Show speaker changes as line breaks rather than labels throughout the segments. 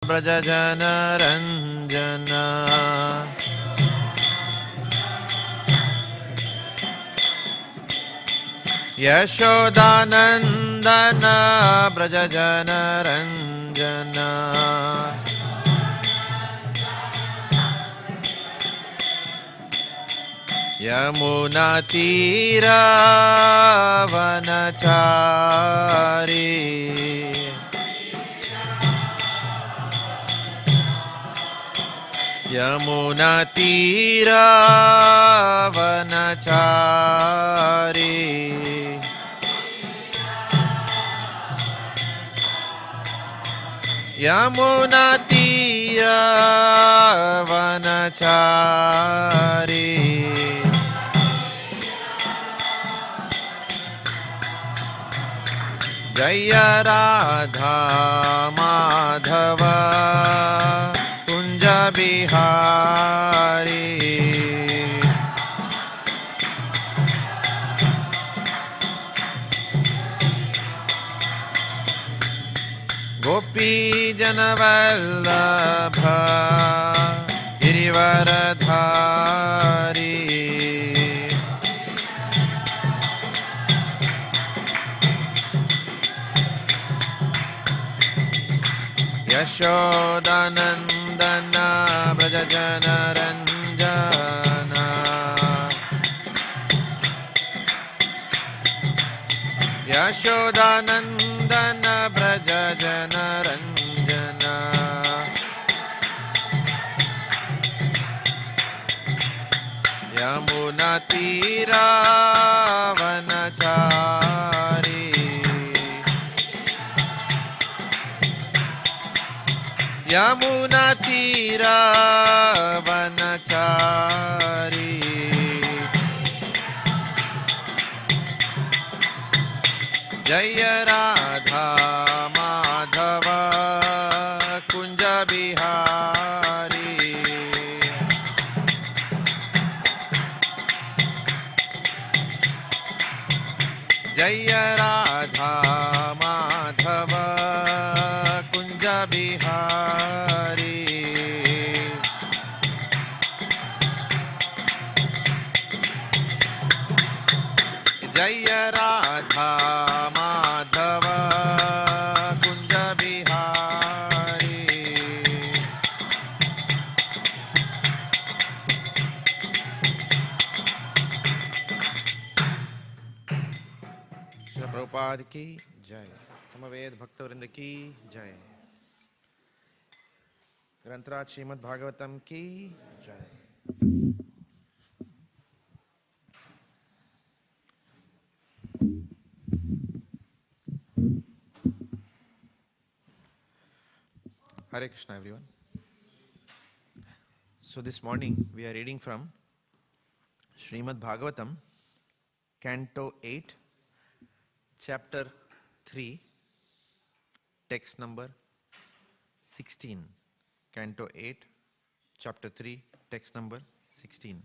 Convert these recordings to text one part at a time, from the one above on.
Brajajana Ranjana Yashodanandana Brajajana Ranjana Yamuna Tira Vanachari Yamuna Tira Vanachari Yamuna Tira Vanachari Jaya Radha Madhava Kunja Bihari Gopi Janavallabha Girivaradhari Yashodanandana Brajajana Ranjana Yashodanandana Brajajana Ranjana Yamuna Tira Vanachari Yamuna Tira Vanachari Jaya Radha Madhava Kunja Bihari Jaya Radha Madhava Kunja Bihari Jaya Radha Madhava Kunja Bihari Srila Prabhupada ki Jai Samaved Bhaktivinoda ki Jai Grantraj Śrīmad Bhāgavatam ki Jai Hare Krishna everyone. So this morning we are reading from Śrīmad Bhāgavatam, Canto 8, Chapter 3, Text number 16. Canto 8, Chapter 3, Text number 16.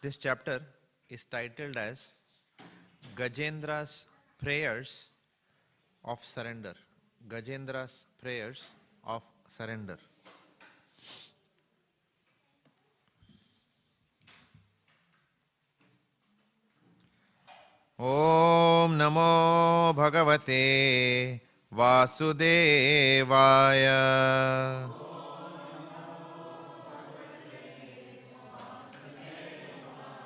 This chapter is titled as Gajendra's Prayers of Surrender. Gajendra's Prayers of Surrender. Om Namo Bhagavate Vasudevaya.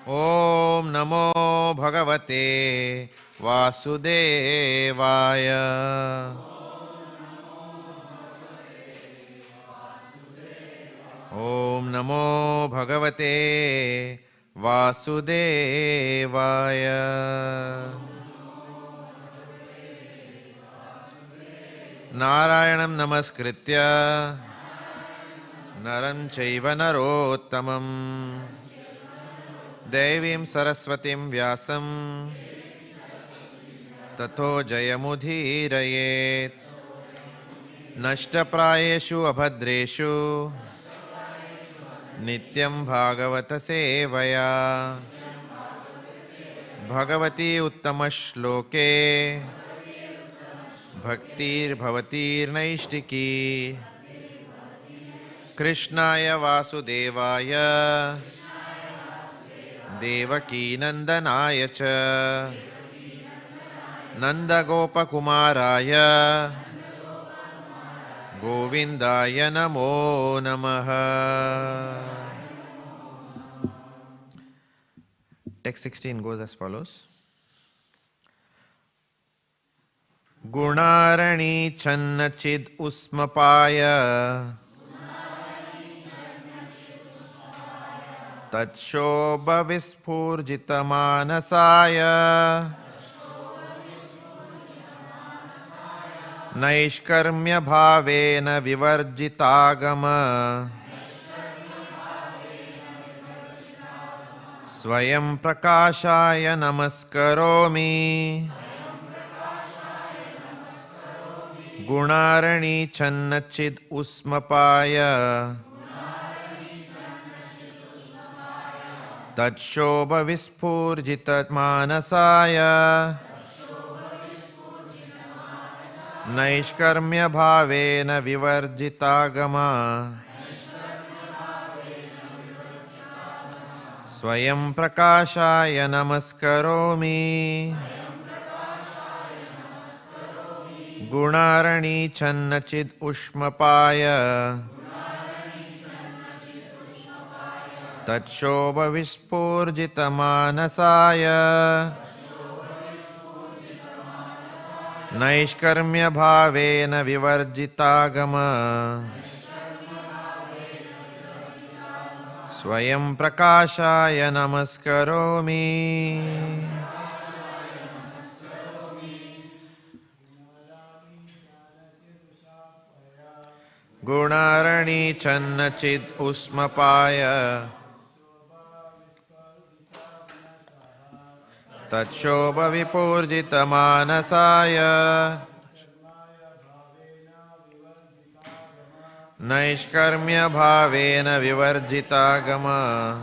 Om Namo Bhagavate Vasudevaya. Om Namo Bhagavate Vasudevaya. Narayanam Namaskritya Naram Chaiva Narottamam Devim Saraswatim Vyasam Tato Jayamudhirayet Nashtaprayeshu Abhadreshu Nityam Bhagavata Sevaya Bhagavati Uttama Shloke Bhaktir-bhavatir-naishtiki Krishnaya Vasudevaya Devaki-nandanaya cha Nanda-gopa-kumaraya Govindaya namo namaha. Text 16 goes as follows. Gunarani channachid usmapaya Tatshobha vispurjita manasaya Naishkarmya bhavena vivarjitagama Swayam prakashaya namaskaromi Gunarani channachid usmapaya Tatshobha vispurjita manasaya Naishkarmya bhavena vivarjitagama Swayam prakashaya namaskaromi Gunarani channachid ushmapaya Tatshobha vispurjita manasaya Naishkarmya bhavena vivarjitagama Swayam prakashaya namaskaromi Gunarani channachid usmapaya Tatshobha vipurjita manasaya Naishkarmya bhavena vivarjitagama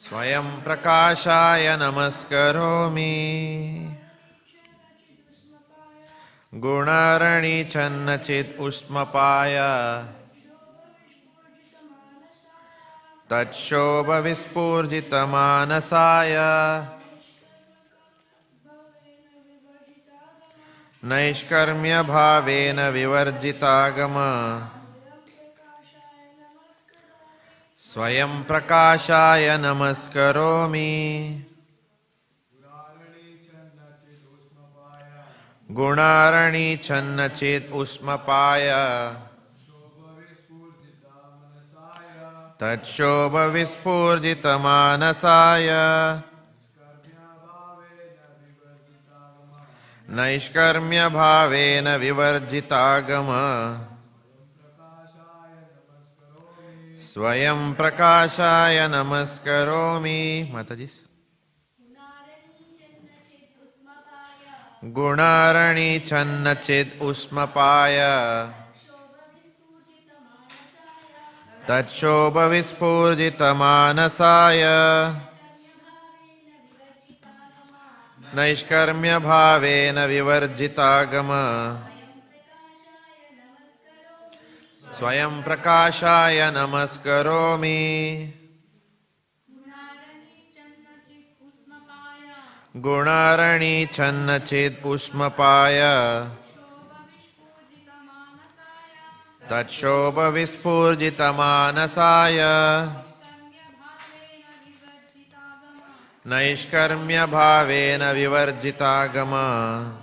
Swayam prakashaya namaskaromi Gunarani channachid usmapaya Tatshobha vispurjita manasaya Naishkarmya bhavena vivarjitagama Swayam prakashaya namaskaromi Gunarani channachid usmapaya Tatshobha vispurjita manasaya Naishkarmya bhavena vivarjitagama Swayam prakashaya namaskaromi. Matajis. Gunarani channachid usmapaya Tatshobha vispurjita manasaya Naishkarmya bhavena vivarjitagama Swayam prakashaya namaskaromi Gunarani channachid usmapaya Tatshobha vispurjita manasaya Naishkarmya bhavena vivarjitagama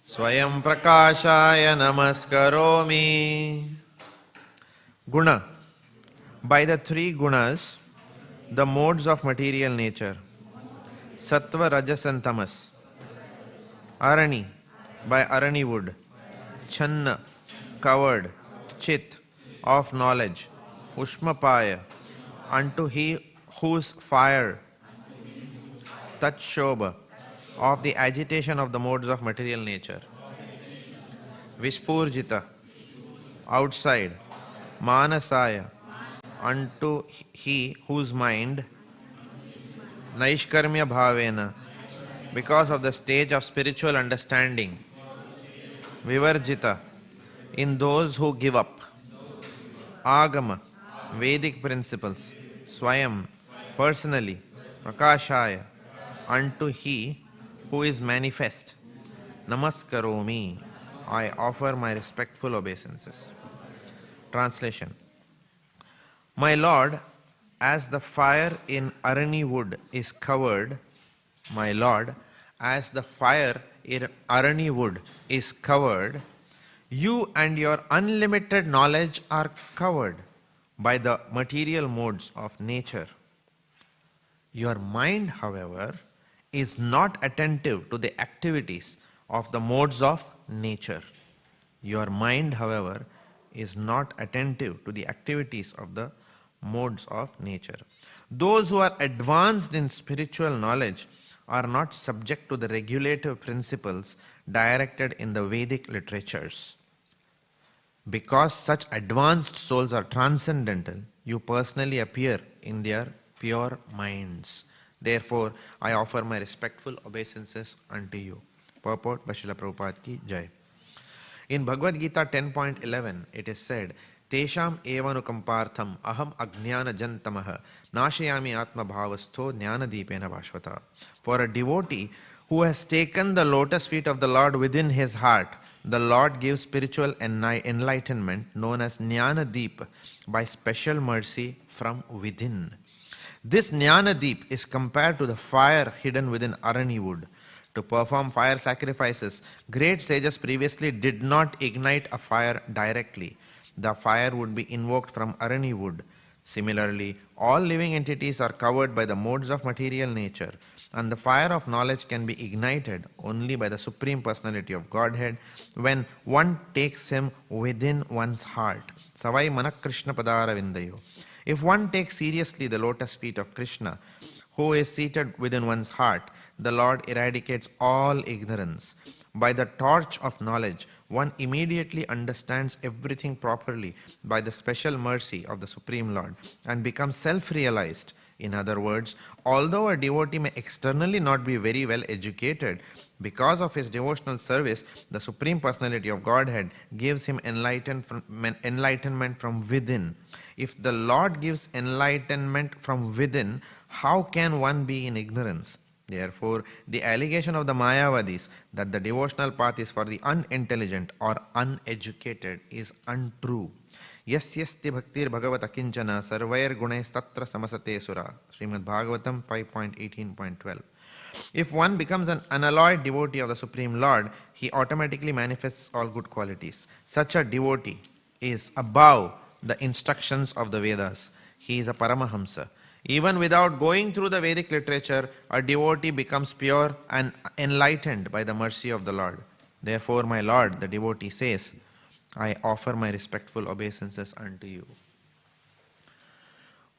Swayam prakashaya namaskaromi. Guna. By the three gunas, the modes of material nature, Sattva, Rajas and Tamas. Arani, by arani wood. Channa, covered. Chit, of knowledge. Ushmapaya, unto he whose fire. Tatshobha, of the agitation of the modes of material nature. Vispurjita, outside. Manasaya, unto he whose mind. Naishkarmya Bhavena, because of the stage of spiritual understanding, Vivarjita, in those who give up, Agama, Vedic principles, Swayam, personally, Prakashaya, unto He who is manifest, Namaskaromi, I offer my respectful obeisances. Translation. My Lord, as the fire in arani wood is covered, my Lord, as the fire in arani wood is covered, you and your unlimited knowledge are covered by the material modes of nature. Your mind, however, is not attentive to the activities of the modes of nature. Your mind, however, is not attentive to the activities of the modes of nature. Those who are advanced in spiritual knowledge are not subject to the regulative principles directed in the Vedic literatures. Because such advanced souls are transcendental, you personally appear in their pure minds. Therefore, I offer my respectful obeisances unto you. Purport by Srila Prabhupada ki Jai. In Bhagavad Gita 10.11, it is said, Tesham evanukampartham aham ajnana jantamaha nashayami atma bhavastho jnana deepena vashvata. For a devotee who has taken the lotus feet of the Lord within his heart, the Lord gives spiritual enlightenment known as Jnana Deep by special mercy from within. This Jnana Deep is compared to the fire hidden within arani wood. To perform fire sacrifices, great sages previously did not ignite a fire directly. The fire would be invoked from arani wood. Similarly, all living entities are covered by the modes of material nature, and the fire of knowledge can be ignited only by the Supreme Personality of Godhead when one takes Him within one's heart. Savai manak Krishna padara vindayo. If one takes seriously the lotus feet of Krishna, who is seated within one's heart, the Lord eradicates all ignorance. By the torch of knowledge, one immediately understands everything properly by the special mercy of the Supreme Lord and becomes self-realized. In other words, although a devotee may externally not be very well educated, because of his devotional service, the Supreme Personality of Godhead gives him enlightenment from within. If the Lord gives enlightenment from within, how can one be in ignorance? Therefore, the allegation of the Mayavadis that the devotional path is for the unintelligent or uneducated is untrue. Yasyasti bhaktir bhagavata kinchana sarvair gunays tatra samasate sura. Śrīmad Bhāgavatam 5.18.12. If one becomes an unalloyed devotee of the Supreme Lord, he automatically manifests all good qualities. Such a devotee is above the instructions of the Vedas. He is a Paramahamsa. Even without going through the Vedic literature, a devotee becomes pure and enlightened by the mercy of the Lord. Therefore, my Lord, the devotee says, I offer my respectful obeisances unto you.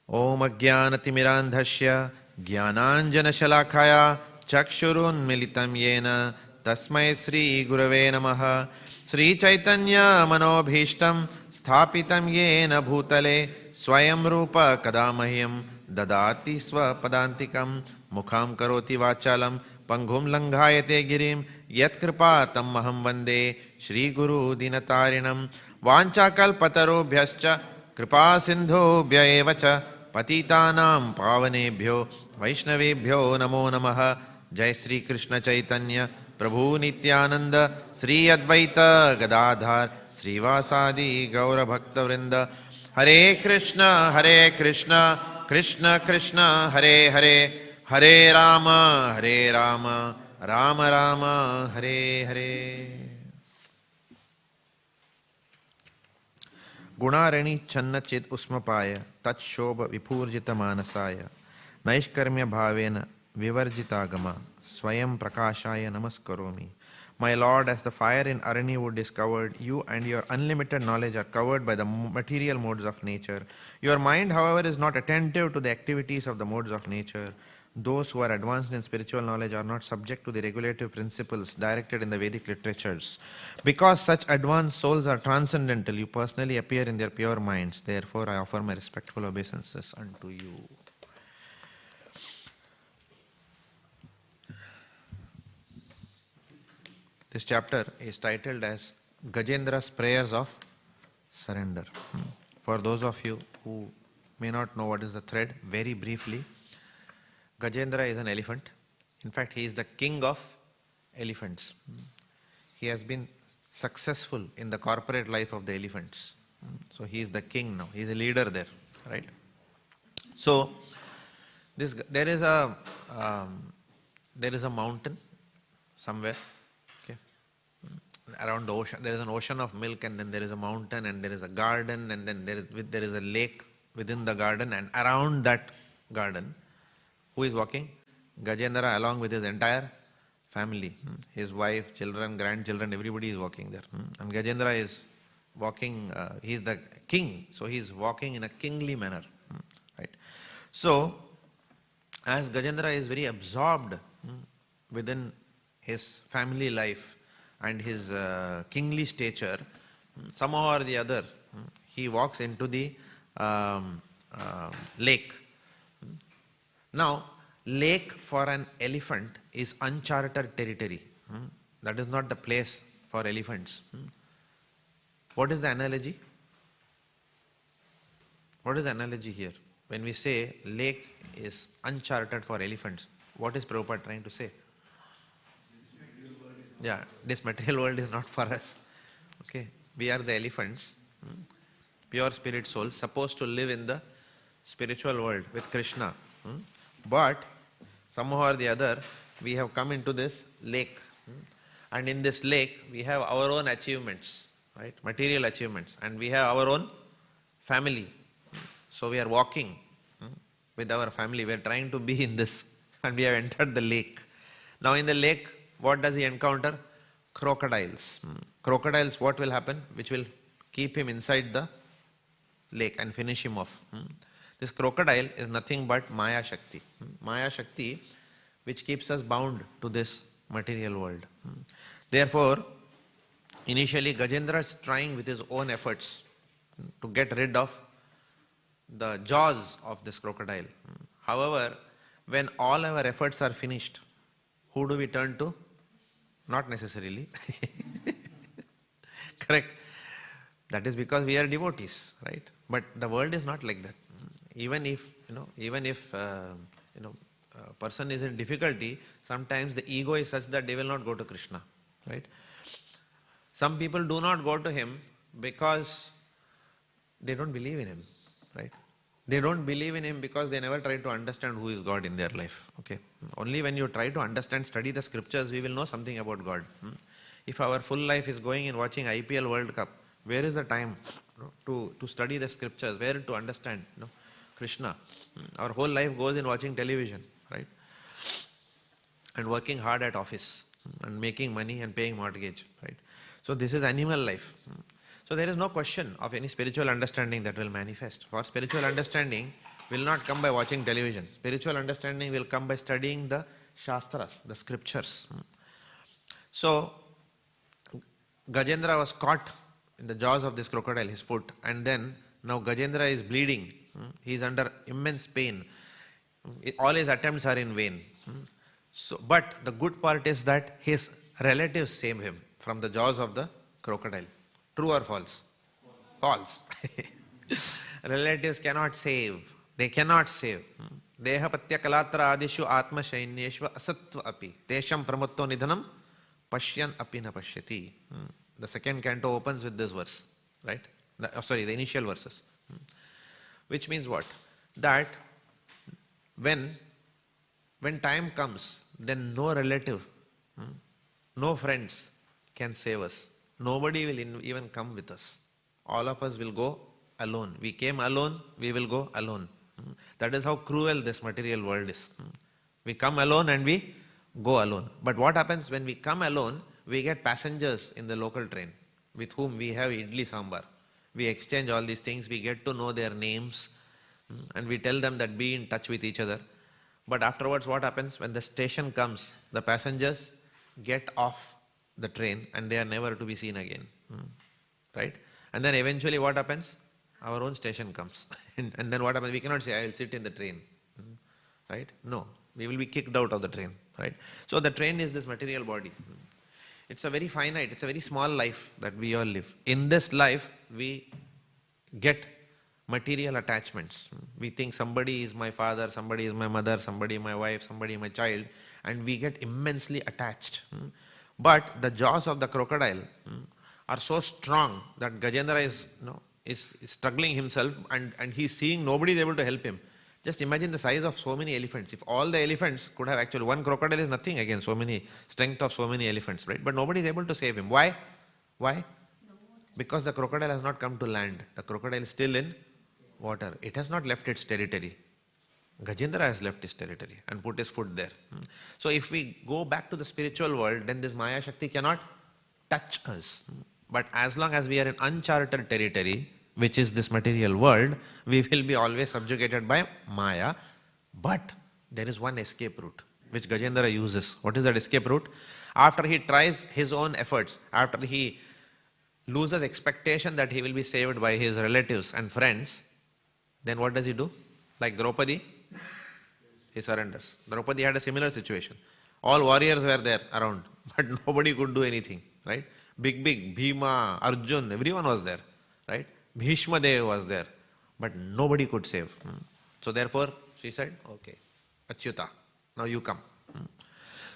Om ajnanatimirandhasya jnananjana shalakaya chakshurun militam yena tasmai Sri Gurave Namaha Sri Chaitanya manobhishtam sthapitam yena bhutale swayam rupa kadamahyam dadati swapadantikam mukham karoti vachalam panghum langhayate girim yat kripa tam maham vande Shri Guru dinatarinam vanchakalpatarobhyascha kripa sindhobhya evacha patitanam pavanebhyo vaishnavebhyo namo namaha. Jai Sri Krishna Chaitanya Prabhu Nityananda Sri Advaita Gadadhar Srivasadi Gaura Bhakta Vrinda. Hare Krishna Krishna Krishna Hare Hare Hare Rama Rama Rama Hare Hare. Gunarani Channa Chit Usmapaya Tat Shobha Vipurjita Manasaya Naishkarmya Bhavena Vivarjitagama Swayam Prakashaya Namaskaromi. My Lord, as the fire in arani wood is covered, you and your unlimited knowledge are covered by the material modes of nature. Your mind, however, is not attentive to the activities of the modes of nature. Those who are advanced in spiritual knowledge are not subject to the regulative principles directed in the Vedic literatures. Because such advanced souls are transcendental, you personally appear in their pure minds. Therefore, I offer my respectful obeisances unto you. This chapter is titled as Gajendra's Prayers of Surrender. For those of you who may not know what is the thread, very briefly, Gajendra is an elephant. In fact, he is the king of elephants. He has been successful in the corporate life of the elephants. So he is the king now. He is a leader there, right? So there is a mountain somewhere, okay, around the ocean. There is an ocean of milk, and then there is a mountain, and there is a garden, and then there is a lake within the garden, and around that garden, who is walking? Gajendra, along with his entire family, his wife, children, grandchildren, everybody is walking there. And Gajendra is walking, he is the king, so he is walking in a kingly manner, right? So, as Gajendra is very absorbed within his family life and his kingly stature, somehow or the other, he walks into the lake. Now, lake for an elephant is uncharted territory. That is not the place for elephants. What is the analogy? What is the analogy here? When we say lake is uncharted for elephants, what is Prabhupada trying to say? Yeah, this material world is not for us. Okay, we are the elephants, pure spirit souls, supposed to live in the spiritual world with Krishna. But somehow or the other, we have come into this lake. And in this lake, we have our own achievements, right? Material achievements. And we have our own family. So we are walking with our family. We are trying to be in this. And we have entered the lake. Now in the lake, what does he encounter? Crocodiles. Crocodiles, what will happen? Which will keep him inside the lake and finish him off. This crocodile is nothing but Maya Shakti. Maya Shakti, which keeps us bound to this material world. Therefore, initially Gajendra is trying with his own efforts to get rid of the jaws of this crocodile. However, when all our efforts are finished, who do we turn to? Not necessarily. Correct. That is because we are devotees, right? But the world is not like that. Even if a person is in difficulty, sometimes the ego is such that they will not go to Krishna, right? Some people do not go to him because they don't believe in him, right? They don't believe in him because they never try to understand who is God in their life, okay? Only when you try to understand, study the scriptures, we will know something about God. If our full life is going in watching IPL World Cup, where is the time to study the scriptures, where to understand Krishna? Our whole life goes in watching television, right? And working hard at office and making money and paying mortgage, right? So this is animal life. So there is no question of any spiritual understanding that will manifest. For spiritual understanding will not come by watching television. Spiritual understanding will come by studying the Shastras, the scriptures. So Gajendra was caught in the jaws of this crocodile, his foot, and then now Gajendra is bleeding. He is under immense pain. All his attempts are in vain. So, but the good part is that his relatives save him from the jaws of the crocodile. True or false? False. Relatives cannot save. They cannot save. Deha patya kalatra adishu atma shainyeshva asatva api. Tesham pramutto nidhanam pashyan api na pashyati. The second canto opens with this verse, right? The initial verses. Which means what? That when time comes, then no relative, no friends can save us. Nobody will even come with us. All of us will go alone. We came alone, we will go alone. That is how cruel this material world is. We come alone and we go alone. But what happens when we come alone? We get passengers in the local train with whom we have idli sambar. We exchange all these things, we get to know their names, and we tell them that be in touch with each other. But afterwards what happens? When the station comes, the passengers get off the train and they are never to be seen again. Right? And then eventually what happens? Our own station comes. and then what happens? We cannot say, I will sit in the train. Right? No. We will be kicked out of the train. Right? So the train is this material body. It's a very finite, it's a very small life that we all live. In this life, we get material attachments. We think somebody is my father, somebody is my mother, somebody my wife, somebody my child, and we get immensely attached. But the jaws of the crocodile are so strong that Gajendra is struggling himself, and he's seeing nobody is able to help him. Just imagine the size of so many elephants. If all the elephants could have actually, one crocodile is nothing against strength of so many elephants, right? But nobody is able to save him. Why? Why? Because the crocodile has not come to land. The crocodile is still in water. It has not left its territory. Gajendra has left his territory and put his foot there. So if we go back to the spiritual world, then this Maya Shakti cannot touch us. But as long as we are in uncharted territory, which is this material world, we will be always subjugated by Maya. But there is one escape route, which Gajendra uses. What is that escape route? After he tries his own efforts, after he loses expectation that he will be saved by his relatives and friends, then what does he do? Like Draupadi, he surrenders. Draupadi had a similar situation. All warriors were there around, but nobody could do anything, right? Big, Bhima, Arjun, everyone was there, right? Bhishma Dev was there, but nobody could save. So therefore, she said, okay, Achyuta, now you come.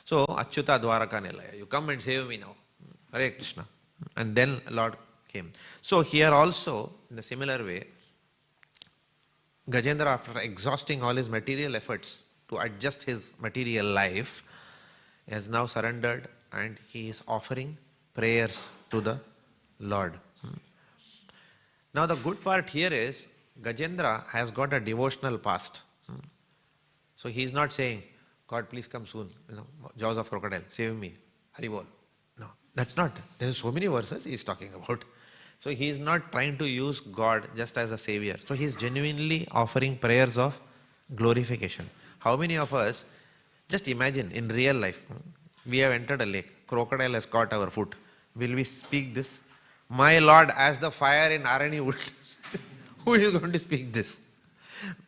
So, Achyuta Dwaraka Nilaya, you come and save me now. Hare Krishna. And then Lord came. So here also, in a similar way, Gajendra, after exhausting all his material efforts to adjust his material life, has now surrendered and he is offering prayers to the Lord. Now the good part here is, Gajendra has got a devotional past. So he is not saying, God please come soon, jaws of crocodile, save me, Haribol. No, that's not. There are so many verses he is talking about. So he is not trying to use God just as a savior. So he is genuinely offering prayers of glorification. How many of us, just imagine in real life, we have entered a lake, crocodile has caught our foot. Will we speak this? My Lord, as the fire in arani wood. Who is going to speak this?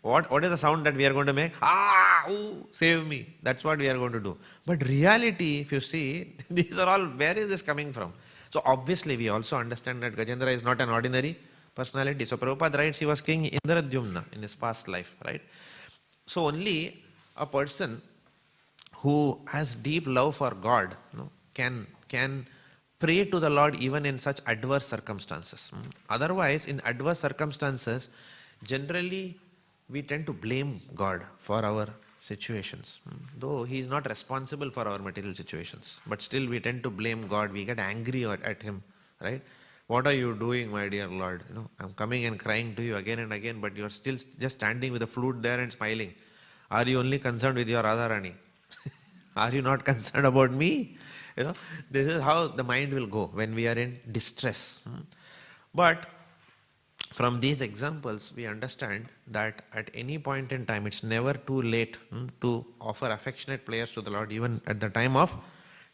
What is the sound that we are going to make? Ah, ooh, save me. That's what we are going to do. But reality, if you see, these are all, where is this coming from? So obviously we also understand that Gajendra is not an ordinary personality. So Prabhupada writes he was King Indradyumna in his past life, right? So only a person who has deep love for God can pray to the Lord even in such adverse circumstances. Otherwise, in adverse circumstances, generally we tend to blame God for our situations. Though he is not responsible for our material situations, but still we tend to blame God. We get angry at him, right? What are you doing, my dear Lord? I'm coming and crying to you again and again, but you are still just standing with a flute there and smiling. Are you only concerned with your arani? Are you not concerned about me? This is how the mind will go when we are in distress. But from these examples, we understand that at any point in time, it's never too late to offer affectionate prayers to the Lord, even at the time of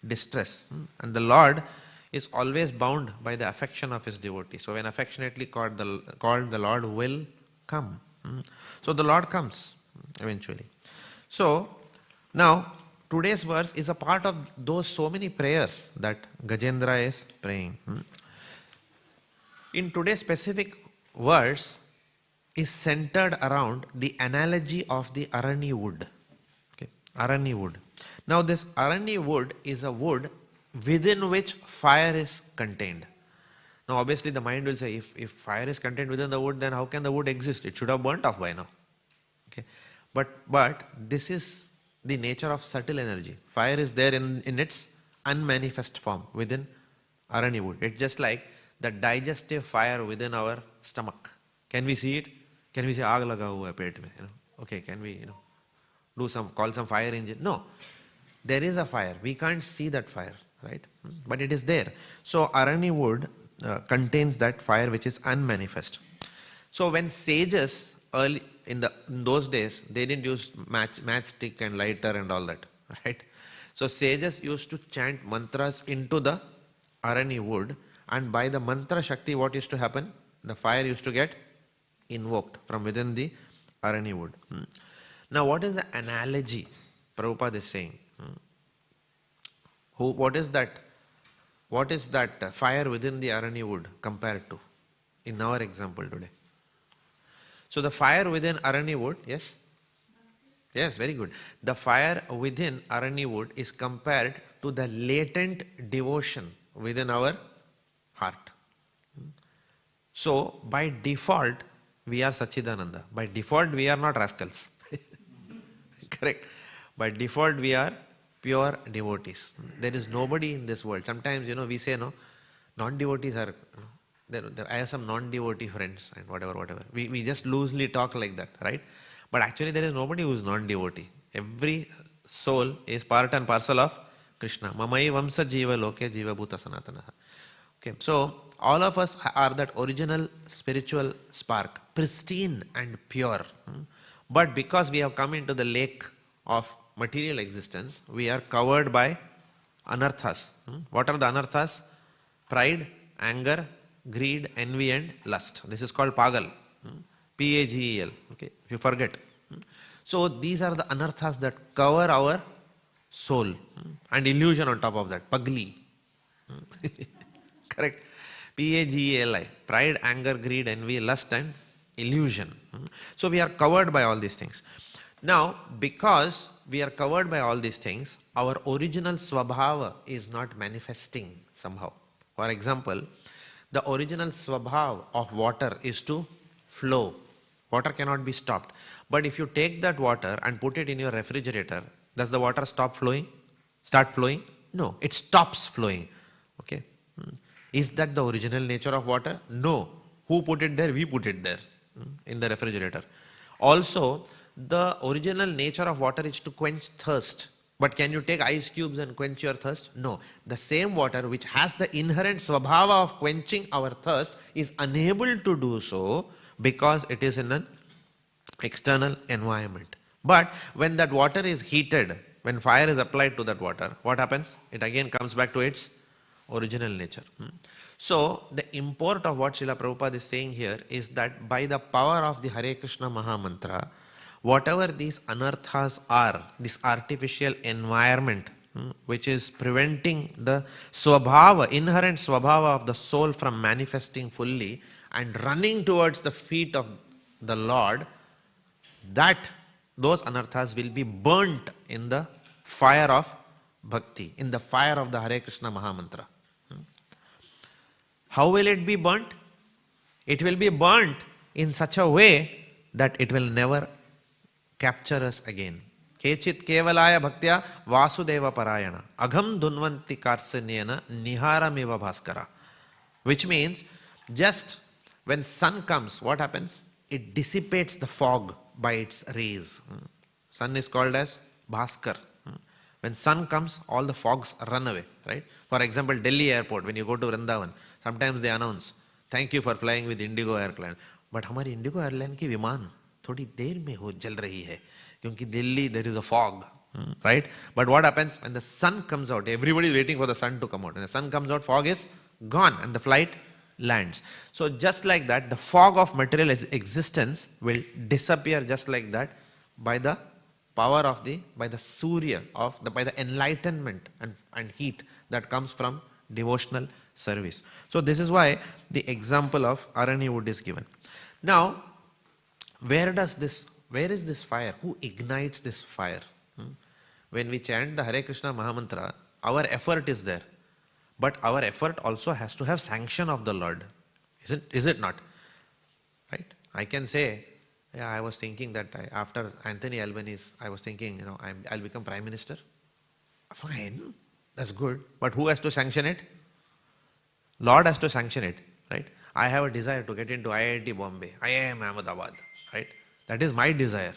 distress. And the Lord is always bound by the affection of his devotee. So when affectionately called, the Lord will come. So the Lord comes eventually. So now, today's verse is a part of those so many prayers that Gajendra is praying. In today's specific verse is centered around the analogy of the arani wood. Okay, arani wood. Now this arani wood is a wood within which fire is contained. Now obviously the mind will say, if fire is contained within the wood, then how can the wood exist? It should have burnt off by now. Okay, but this is the nature of subtle energy. Fire is there in its unmanifest form within arani wood. It's just like the digestive fire within our stomach. Can we see it? Can we say, aag laga hua hai pet mein? Okay, can we, call some fire engine? No. There is a fire. We can't see that fire, right? But it is there. So arani wood contains that fire which is unmanifest. So when sages early in those days, they didn't use matchstick and lighter and all that, right? So sages used to chant mantras into the arani wood, and by the mantra shakti, what used to happen? The fire used to get invoked from within the arani wood. Now what is the analogy Prabhupada is saying? What is that What is that fire within the arani wood compared to in our example today? So the fire within arani wood, yes? Yes, very good. The fire within arani wood is compared to the latent devotion within our heart. So by default, we are Sachidananda. By default, we are not rascals. Correct? By default, we are pure devotees. There is nobody in this world. Sometimes, we say, no, non-devotees are, I have some non-devotee friends and whatever. We just loosely talk like that, right? But actually, there is nobody who is non-devotee. Every soul is part and parcel of Krishna. Mamai vamsa jiva loke jiva bhuta sanatana. Okay, so all of us are that original spiritual spark, pristine and pure. But because we have come into the lake of material existence, we are covered by anarthas. What are the anarthas? Pride, anger, greed, envy and lust. This is called pagal. P-A-G-E-L. Okay, if you forget. So these are the anarthas that cover our soul. And illusion on top of that. Pagli. Correct. P-A-G-E-L-I. Pride, anger, greed, envy, lust and illusion. So we are covered by all these things. Now, because we are covered by all these things, our original swabhava is not manifesting somehow. For example, the original swabhava of water is to flow. Water cannot be stopped. But if you take that water and put it in your refrigerator, does the water stop flowing? Start flowing? No, it stops flowing. Okay. Is that the original nature of water? No. Who put it there? We put it there in the refrigerator. Also, the original nature of water is to quench thirst. But can you take ice cubes and quench your thirst? No. The same water which has the inherent swabhava of quenching our thirst is unable to do so because it is in an external environment. But when that water is heated, when fire is applied to that water, what happens? It again comes back to its original nature. So the import of what Srila Prabhupada is saying here is that by the power of the Hare Krishna Mahamantra, whatever these anarthas are, this artificial environment which is preventing the swabhava, inherent swabhava of the soul from manifesting fully and running towards the feet of the Lord, that those anarthas will be burnt in the fire of bhakti, in the fire of the Hare Krishna Mahamantra. How will it be burnt? It will be burnt in such a way that it will never capture us again. Kechit kevalaya bhaktya vasudeva parayana agham dhunvanti karsanyena niharameva bhaskara. Which means, just when sun comes, what happens? It dissipates the fog by its rays. Sun is called as bhaskar. When sun comes, all the fogs run away, right? For example, Delhi airport, when you go to Vrindavan, sometimes they announce, thank you for flying with Indigo airline. But हमारी Indigo airline की विमान थोड़ी देर में हो जल रही है क्योंकि Delhi there is a fog, right? But what happens when the sun comes out? Everybody is waiting for the sun to come out. When the sun comes out, fog is gone and the flight lands. So just like that, the fog of material existence will disappear just like that by the power of by the Surya, by the enlightenment and heat that comes from devotional service. So this is why the example of arani wood is given. Now, where is this fire? Who ignites this fire? When we chant the Hare Krishna Mahamantra, our effort is there. But our effort also has to have sanction of the Lord. Is it not? Right? I can say, yeah, I was thinking that after Anthony Albanese, I was thinking, I'll become Prime Minister. Fine, that's good. But who has to sanction it? Lord has to sanction it, right? I have a desire to get into IIT Bombay, IIM Ahmedabad, right? That is my desire,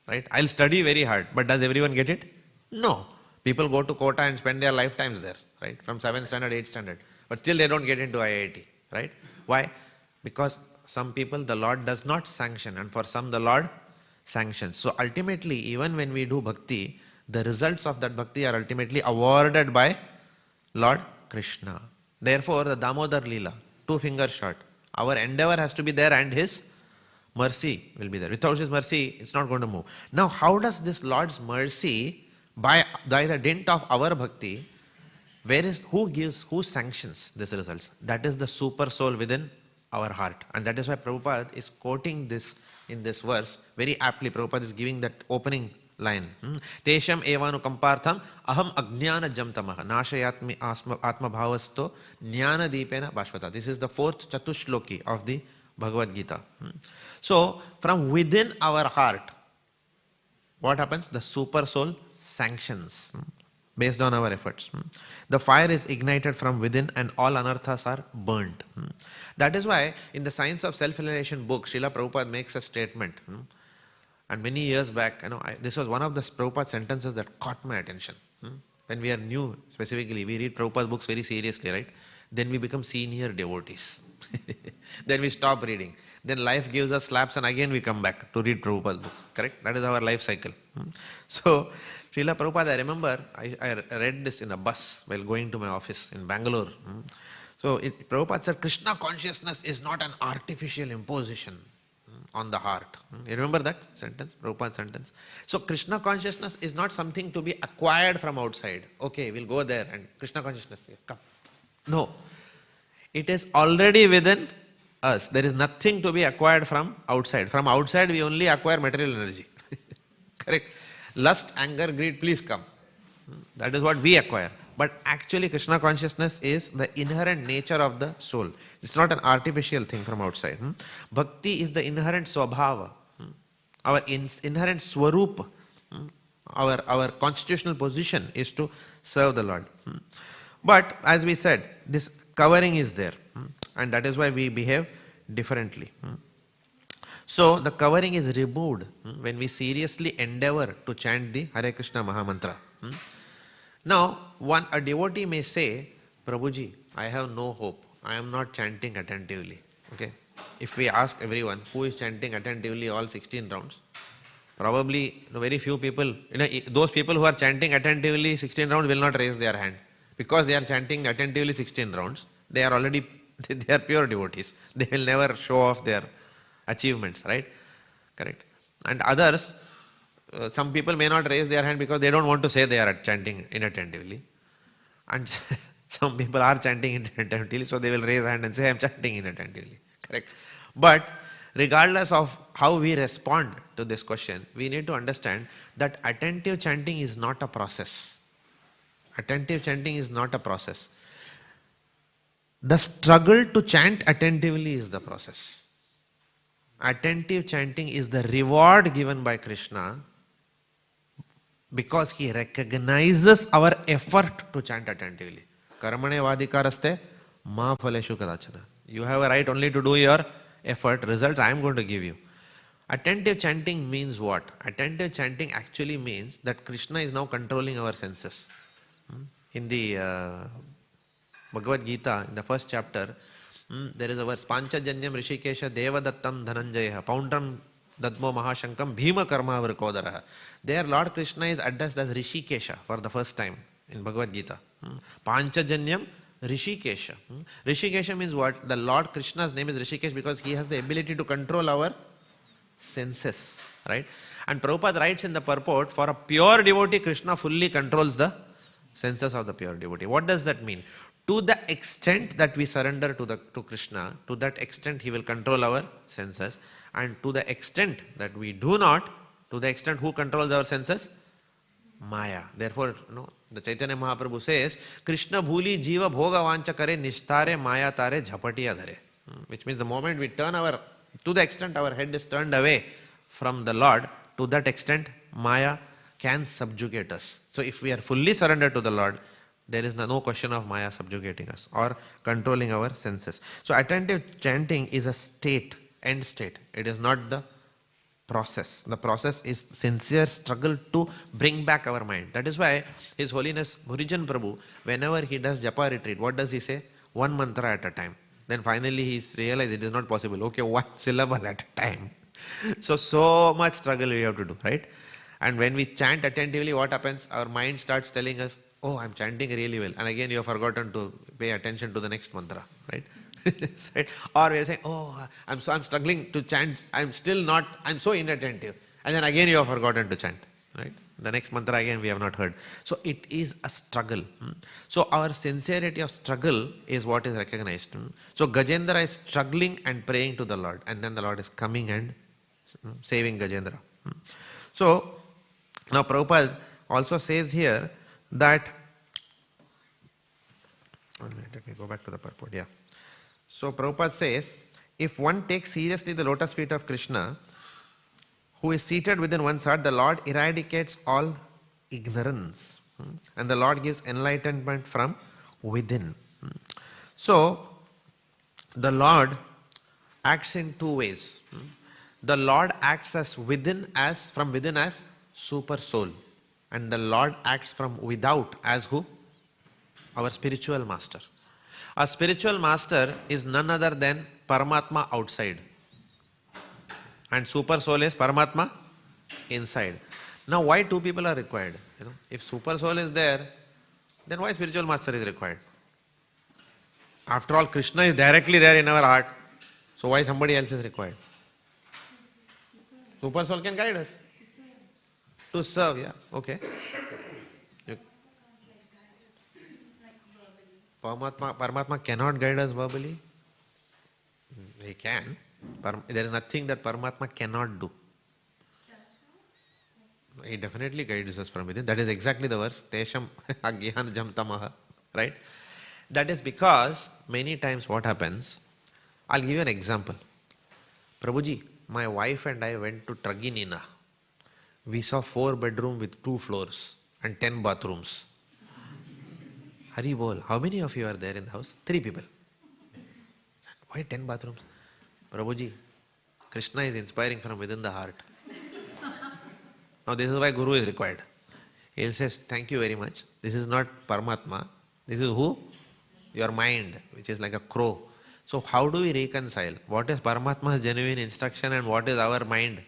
right? I'll study very hard, but does everyone get it? No. People go to Kota and spend their lifetimes there, right? From 7th standard, 8th standard. But still they don't get into IIT, right? Why? Because some people the Lord does not sanction and for some the Lord sanctions. So ultimately, even when we do bhakti, the results of that bhakti are ultimately awarded by Lord Krishna. Therefore, the Damodar Leela, 2 fingers short, our endeavor has to be there and His mercy will be there. Without His mercy, it's not going to move. Now, how does this Lord's mercy, by the dint of our bhakti, who sanctions these results? That is the super soul within our heart. And that is why Prabhupada is quoting this in this verse very aptly. Prabhupada is giving that opening line. Tesham evanu kampartham aham ajnana jamtamaha nashayatmi atma bhavasto jnana deepena bhashvata. This is the fourth chatushloki of the Bhagavad Gita. So, from within our heart, what happens? The super soul sanctions based on our efforts. The fire is ignited from within and all anarthas are burnt. That is why in the Science of Self-Realization book, Srila Prabhupada makes a statement. And many years back, this was one of the Prabhupada sentences that caught my attention. When we are new, specifically, we read Prabhupada books very seriously, right? Then we become senior devotees. Then we stop reading. Then life gives us slaps and again we come back to read Prabhupada books. Correct? That is our life cycle. So, Srila Prabhupada, I remember, I read this in a bus while going to my office in Bangalore. So, Prabhupada said, Krishna consciousness is not an artificial imposition on the heart. You remember that sentence? Prabhupada sentence. So, Krishna consciousness is not something to be acquired from outside. Okay, we'll go there and Krishna consciousness, come. No. It is already within us. There is nothing to be acquired from outside. From outside we only acquire material energy. Correct? Lust, anger, greed, please come. That is what we acquire. But actually Krishna consciousness is the inherent nature of the soul. It's not an artificial thing from outside. Bhakti is the inherent swabhava. Our inherent swarup. Our constitutional position is to serve the Lord. But as we said, this covering is there. And that is why we behave differently. So the covering is removed when we seriously endeavor to chant the Hare Krishna Mahamantra. Now, a devotee may say, Prabhuji, I have no hope. I am not chanting attentively. Okay? If we ask everyone who is chanting attentively all 16 rounds, probably very few people, those people who are chanting attentively 16 rounds will not raise their hand. Because they are chanting attentively 16 rounds, they are pure devotees. They will never show off their achievements, right? Correct. And others, some people may not raise their hand because they don't want to say they are chanting inattentively. And some people are chanting inattentively, so they will raise hand and say, I am chanting inattentively. Correct. But regardless of how we respond to this question, we need to understand that attentive chanting is not a process. Attentive chanting is not a process. The struggle to chant attentively is the process. Attentive chanting is the reward given by Krishna because he recognizes our effort to chant attentively. Karmane vadikaraste ma phaleshu kadachana. You have a right only to do your effort. Results I am going to give you. Attentive chanting means what? Attentive chanting actually means that Krishna is now controlling our senses. In the Bhagavad Gita, in the first chapter, there is a verse, Panchajanyam Rishikesha Devadattam Dhananjaya Poundram Dadmo Mahashankam Bhima Karma Vrikodaraha. There Lord Krishna is addressed as Rishikesha for the first time in Bhagavad Gita. Panchajanyam Rishikesha. Rishikesha means what? The Lord Krishna's name is Rishikesh because he has the ability to control our senses. Right? And Prabhupada writes in the purport, for a pure devotee, Krishna fully controls the senses of the pure devotee. What does that mean? To the extent that we surrender to Krishna, to that extent he will control our senses. And to the extent that we do not, to the extent who controls our senses? Maya. Therefore, the Chaitanya Mahaprabhu says, Krishna bhuli jiva bhoga vancha kare nishtare maya tare jhapatiya dhare. Which means the moment we turn to the extent our head is turned away from the Lord, to that extent Maya can subjugate us. So if we are fully surrendered to the Lord, there is no question of Maya subjugating us or controlling our senses. So attentive chanting is a state, end state. It is not the process. The process is sincere struggle to bring back our mind. That is why His Holiness Bhurijan Prabhu, whenever he does japa retreat, what does he say? One mantra at a time. Then finally he realized it is not possible. Okay, one syllable at a time. So much struggle we have to do, right? And when we chant attentively, what happens? Our mind starts telling us, oh, I'm chanting really well. And again, you have forgotten to pay attention to the next mantra, right? Right? Or we are saying, oh, I'm struggling to chant. I'm so inattentive. And then again, you have forgotten to chant, right? The next mantra again we have not heard. So it is a struggle. So our sincerity of struggle is what is recognized. So Gajendra is struggling and praying to the Lord, and then the Lord is coming and saving Gajendra. So now Prabhupada also says here that, let me go back to the purport. Yeah. So Prabhupada says, if one takes seriously the lotus feet of Krishna, who is seated within one's heart, the Lord eradicates all ignorance. And the Lord gives enlightenment from within. So, the Lord acts in two ways. The Lord acts as from within as super soul. And the Lord acts from without as who? Our spiritual master. Our spiritual master is none other than Paramatma outside. And super soul is Paramatma inside. Now why two people are required? If super soul is there, then why spiritual master is required? After all, Krishna is directly there in our heart. So why somebody else is required? Super soul can guide us. To serve, yeah. Okay. Paramatma cannot guide us verbally. He can. There is nothing that Paramatma cannot do. He definitely guides us from within. That is exactly the verse. Tesham agyanajam tamaha. Right? That is because many times what happens, I'll give you an example. Prabhuji, my wife and I went to Traginina. We saw 4 bedrooms with 2 floors and 10 bathrooms. Hari bol, how many of you are there in the house? 3 people. Why 10 bathrooms? Prabhuji, Krishna is inspiring from within the heart. Now this is why Guru is required. He says, thank you very much. This is not Paramatma. This is who? Your mind, which is like a crow. So how do we reconcile? What is Paramatma's genuine instruction and what is our mind?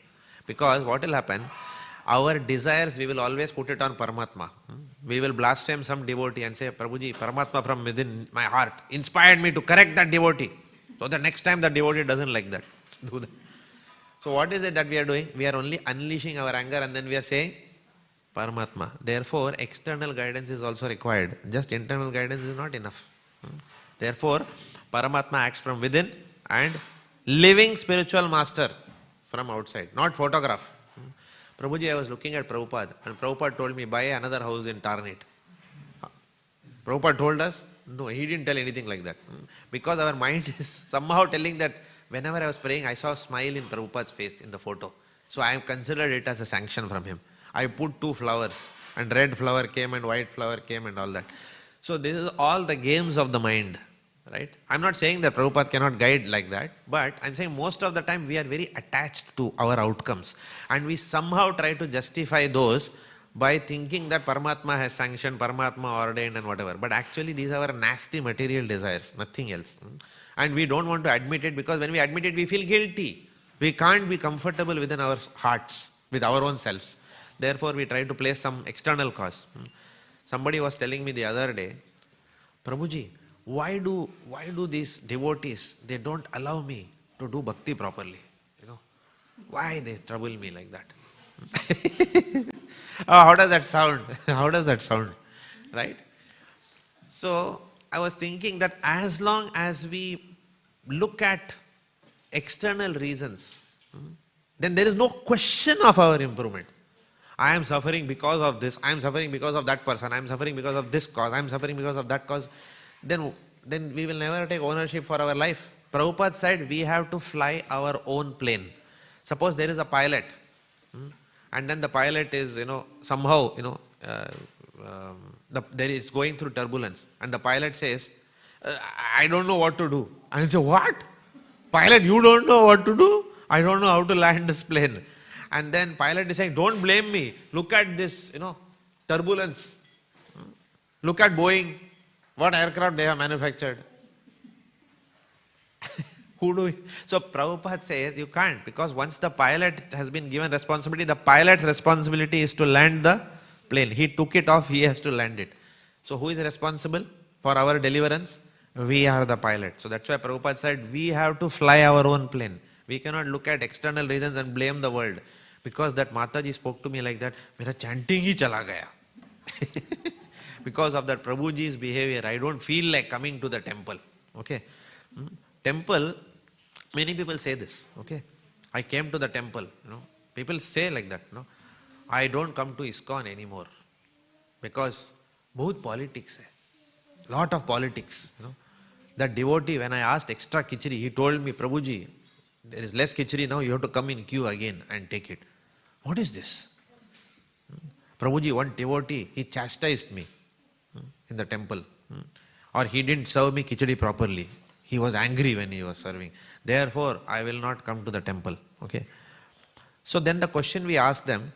Because what will happen? Our desires, we will always put it on Paramatma. We will blaspheme some devotee and say, Prabhuji, Paramatma from within my heart inspired me to correct that devotee. So the next time the devotee doesn't like that, do that. So what is it that we are doing? We are only unleashing our anger and then we are saying, Paramatma. Therefore, external guidance is also required. Just internal guidance is not enough. Therefore, Paramatma acts from within and living spiritual master from outside, not photograph. Prabhuji, I was looking at Prabhupada and Prabhupada told me, buy another house in Tarnit. Prabhupada told us, no, he didn't tell anything like that. Because our mind is somehow telling that whenever I was praying, I saw a smile in Prabhupada's face in the photo. So I considered it as a sanction from him. I put 2 flowers and red flower came and white flower came and all that. So this is all the games of the mind, right? I'm not saying that Prabhupada cannot guide like that, but I'm saying most of the time we are very attached to our outcomes and we somehow try to justify those by thinking that Paramatma has sanctioned, Paramatma ordained and whatever. But actually these are our nasty material desires, nothing else. And we don't want to admit it because when we admit it, we feel guilty. We can't be comfortable within our hearts, with our own selves. Therefore, we try to place some external cause. Somebody was telling me the other day, Prabhuji, why do these devotees, they don't allow me to do bhakti properly? Why they trouble me like that? How does that sound? How does that sound? Right? So, I was thinking that as long as we look at external reasons, then there is no question of our improvement. I am suffering because of this, I am suffering because of that person, I am suffering because of this cause, I am suffering because of that cause. Then we will never take ownership for our life. Prabhupada said we have to fly our own plane. Suppose there is a pilot, and then the pilot is, somehow, there is going through turbulence, and the pilot says, I don't know what to do. And you say, what? Pilot, you don't know what to do? I don't know how to land this plane. And then pilot is saying, don't blame me. Look at this, turbulence. Look at Boeing. What aircraft they have manufactured. So Prabhupada says you can't, because once the pilot has been given responsibility, the pilot's responsibility is to land the plane. He took it off, he has to land it. So who is responsible for our deliverance? We are the pilot. So that's why Prabhupada said we have to fly our own plane. We cannot look at external reasons and blame the world. Because that Mataji spoke to me like that, mera chanting hi chala gaya. Because of that Prabhuji's behavior, I don't feel like coming to the temple. Okay. Temple, many people say this. Okay. I came to the temple. People say like that. I don't come to ISKCON anymore. Because bahut politics hai. Lot of politics. That devotee, when I asked extra khichdi, he told me, Prabhuji, there is less khichdi now, you have to come in queue again and take it. What is this? Prabhuji, one devotee, he chastised me in the temple. Or he didn't serve me khichdi properly. He was angry when he was serving. Therefore, I will not come to the temple. Okay. So then the question we asked them,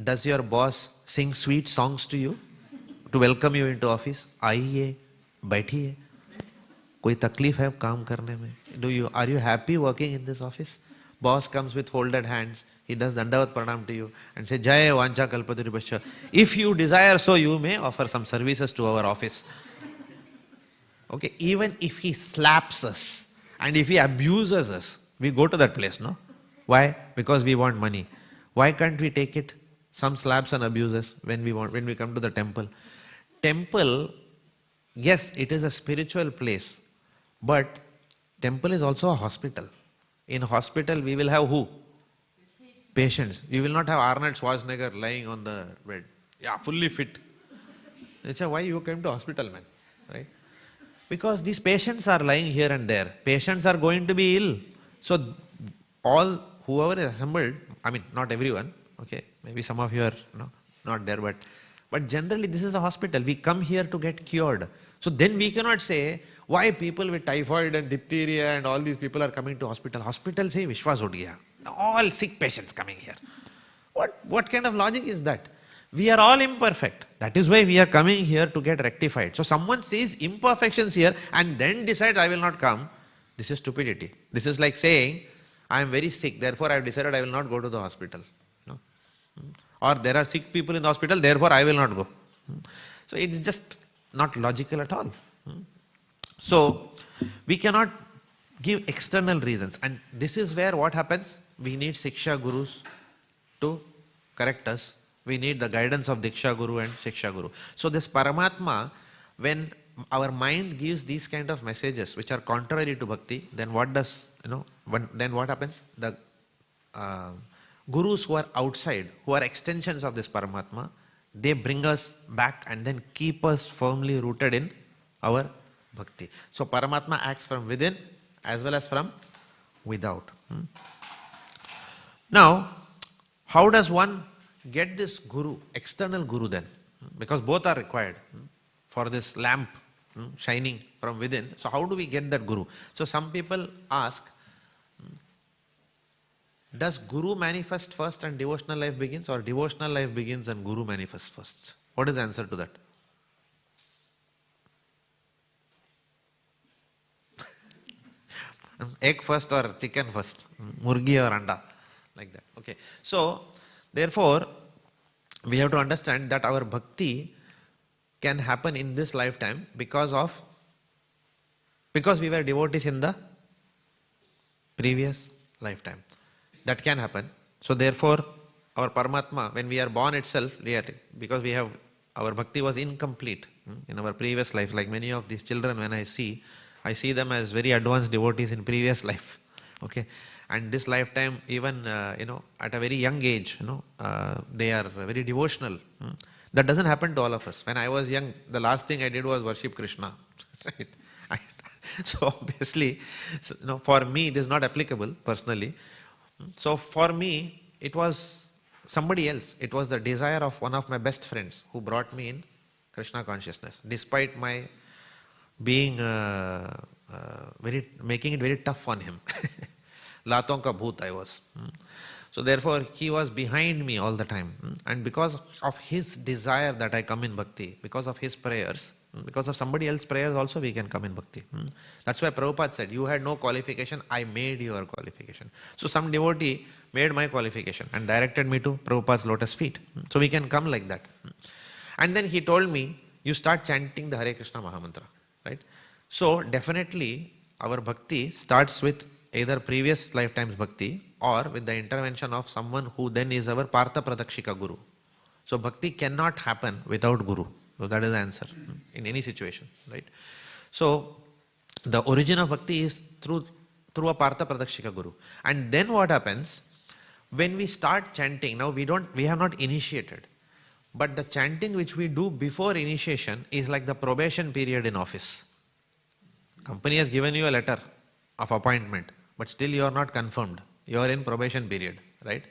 does your boss sing sweet songs to you to welcome you into office? Aiye, baithiye. Koi taklif hai kaam karne mein? Are you happy working in this office? Boss comes with folded hands. He does dandavat pranam to you and say, Jai Vancha Kalpatarubhascha. If you desire so, you may offer some services to our office. Okay, even if he slaps us and if he abuses us, we go to that place, no? Why? Because we want money. Why can't we take it? Some slaps and abuses when we come to the temple. Temple, yes, it is a spiritual place, but temple is also a hospital. In hospital, we will have who? Patients. You will not have Arnold Schwarzenegger lying on the bed. Yeah, fully fit. That's why you came to hospital, man. Right? Because these patients are lying here and there. Patients are going to be ill. So whoever is assembled, I mean, not everyone, okay, maybe some of you are not there, but generally this is a hospital. We come here to get cured. So then we cannot say, why people with typhoid and diphtheria and all these people are coming to hospital. Hospital say, Vishwas ud gaya. All sick patients coming here. What kind of logic is that? We are all imperfect. That is why we are coming here to get rectified. So someone sees imperfections here and then decides, I will not come. This is stupidity. This is like saying, I am very sick, therefore I have decided I will not go to the hospital. No? Or there are sick people in the hospital, therefore I will not go. So it is just not logical at all. So we cannot give external reasons. And this is where what happens? We need Siksha Gurus to correct us. We need the guidance of Diksha Guru and Shiksha Guru. So this Paramatma, when our mind gives these kind of messages which are contrary to bhakti, then what does, then what happens? The Gurus who are outside, who are extensions of this Paramatma, they bring us back and then keep us firmly rooted in our bhakti. So Paramatma acts from within as well as from without. Now, how does one get this guru, external guru then? Because both are required for this lamp shining from within. So how do we get that guru? So some people ask, does guru manifest first and devotional life begins, or devotional life begins and guru manifests first? What is the answer to that? Egg first or chicken first? Murgi or anda? Like that. Okay. So, therefore, we have to understand that our bhakti can happen in this lifetime because we were devotees in the previous lifetime. That can happen. So therefore, our Paramatma, when we are born itself, because our bhakti was incomplete in our previous life. Like many of these children, when I see them as very advanced devotees in previous life. Okay. And this lifetime, even, at a very young age, they are very devotional. That doesn't happen to all of us. When I was young, the last thing I did was worship Krishna. Right? So obviously, for me, it is not applicable personally. So for me, it was somebody else. It was the desire of one of my best friends who brought me in Krishna consciousness. Despite my being, making it very tough on him. Laton ka bhoot I was. So therefore, he was behind me all the time. And because of his desire that I come in bhakti, because of his prayers, because of somebody else's prayers also we can come in bhakti. That's why Prabhupada said, you had no qualification, I made your qualification. So some devotee made my qualification and directed me to Prabhupada's lotus feet. So we can come like that. And then he told me, you start chanting the Hare Krishna Mahamantra. Right? So definitely our bhakti starts with either previous lifetime's bhakti or with the intervention of someone who then is our Partha Pradakshika Guru. So bhakti cannot happen without Guru. So that is the answer in any situation, right? So the origin of bhakti is through a Partha Pradakshika Guru. And then what happens, when we start chanting, now we have not initiated, but the chanting which we do before initiation is like the probation period in office. Company has given you a letter of appointment, but still you are not confirmed. You are in probation period, right?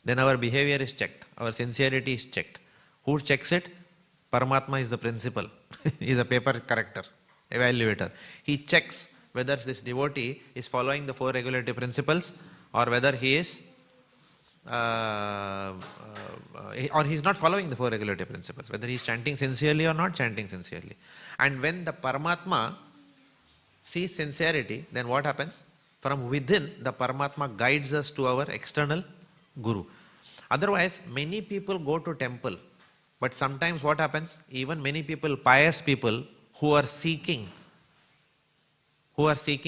Then our behavior is checked, our sincerity is checked. Who checks it? Paramatma is the principal. He is a paper corrector, evaluator. He checks whether this devotee is following the 4 regulative principles, or whether he is or he is not following the 4 regulative principles, whether he is chanting sincerely or not chanting sincerely. And when the Paramatma sees sincerity, then what happens? From within, the Paramatma guides us to our external Guru. Otherwise, many people go to temple, but sometimes what happens? Even many people, pious people who are seeking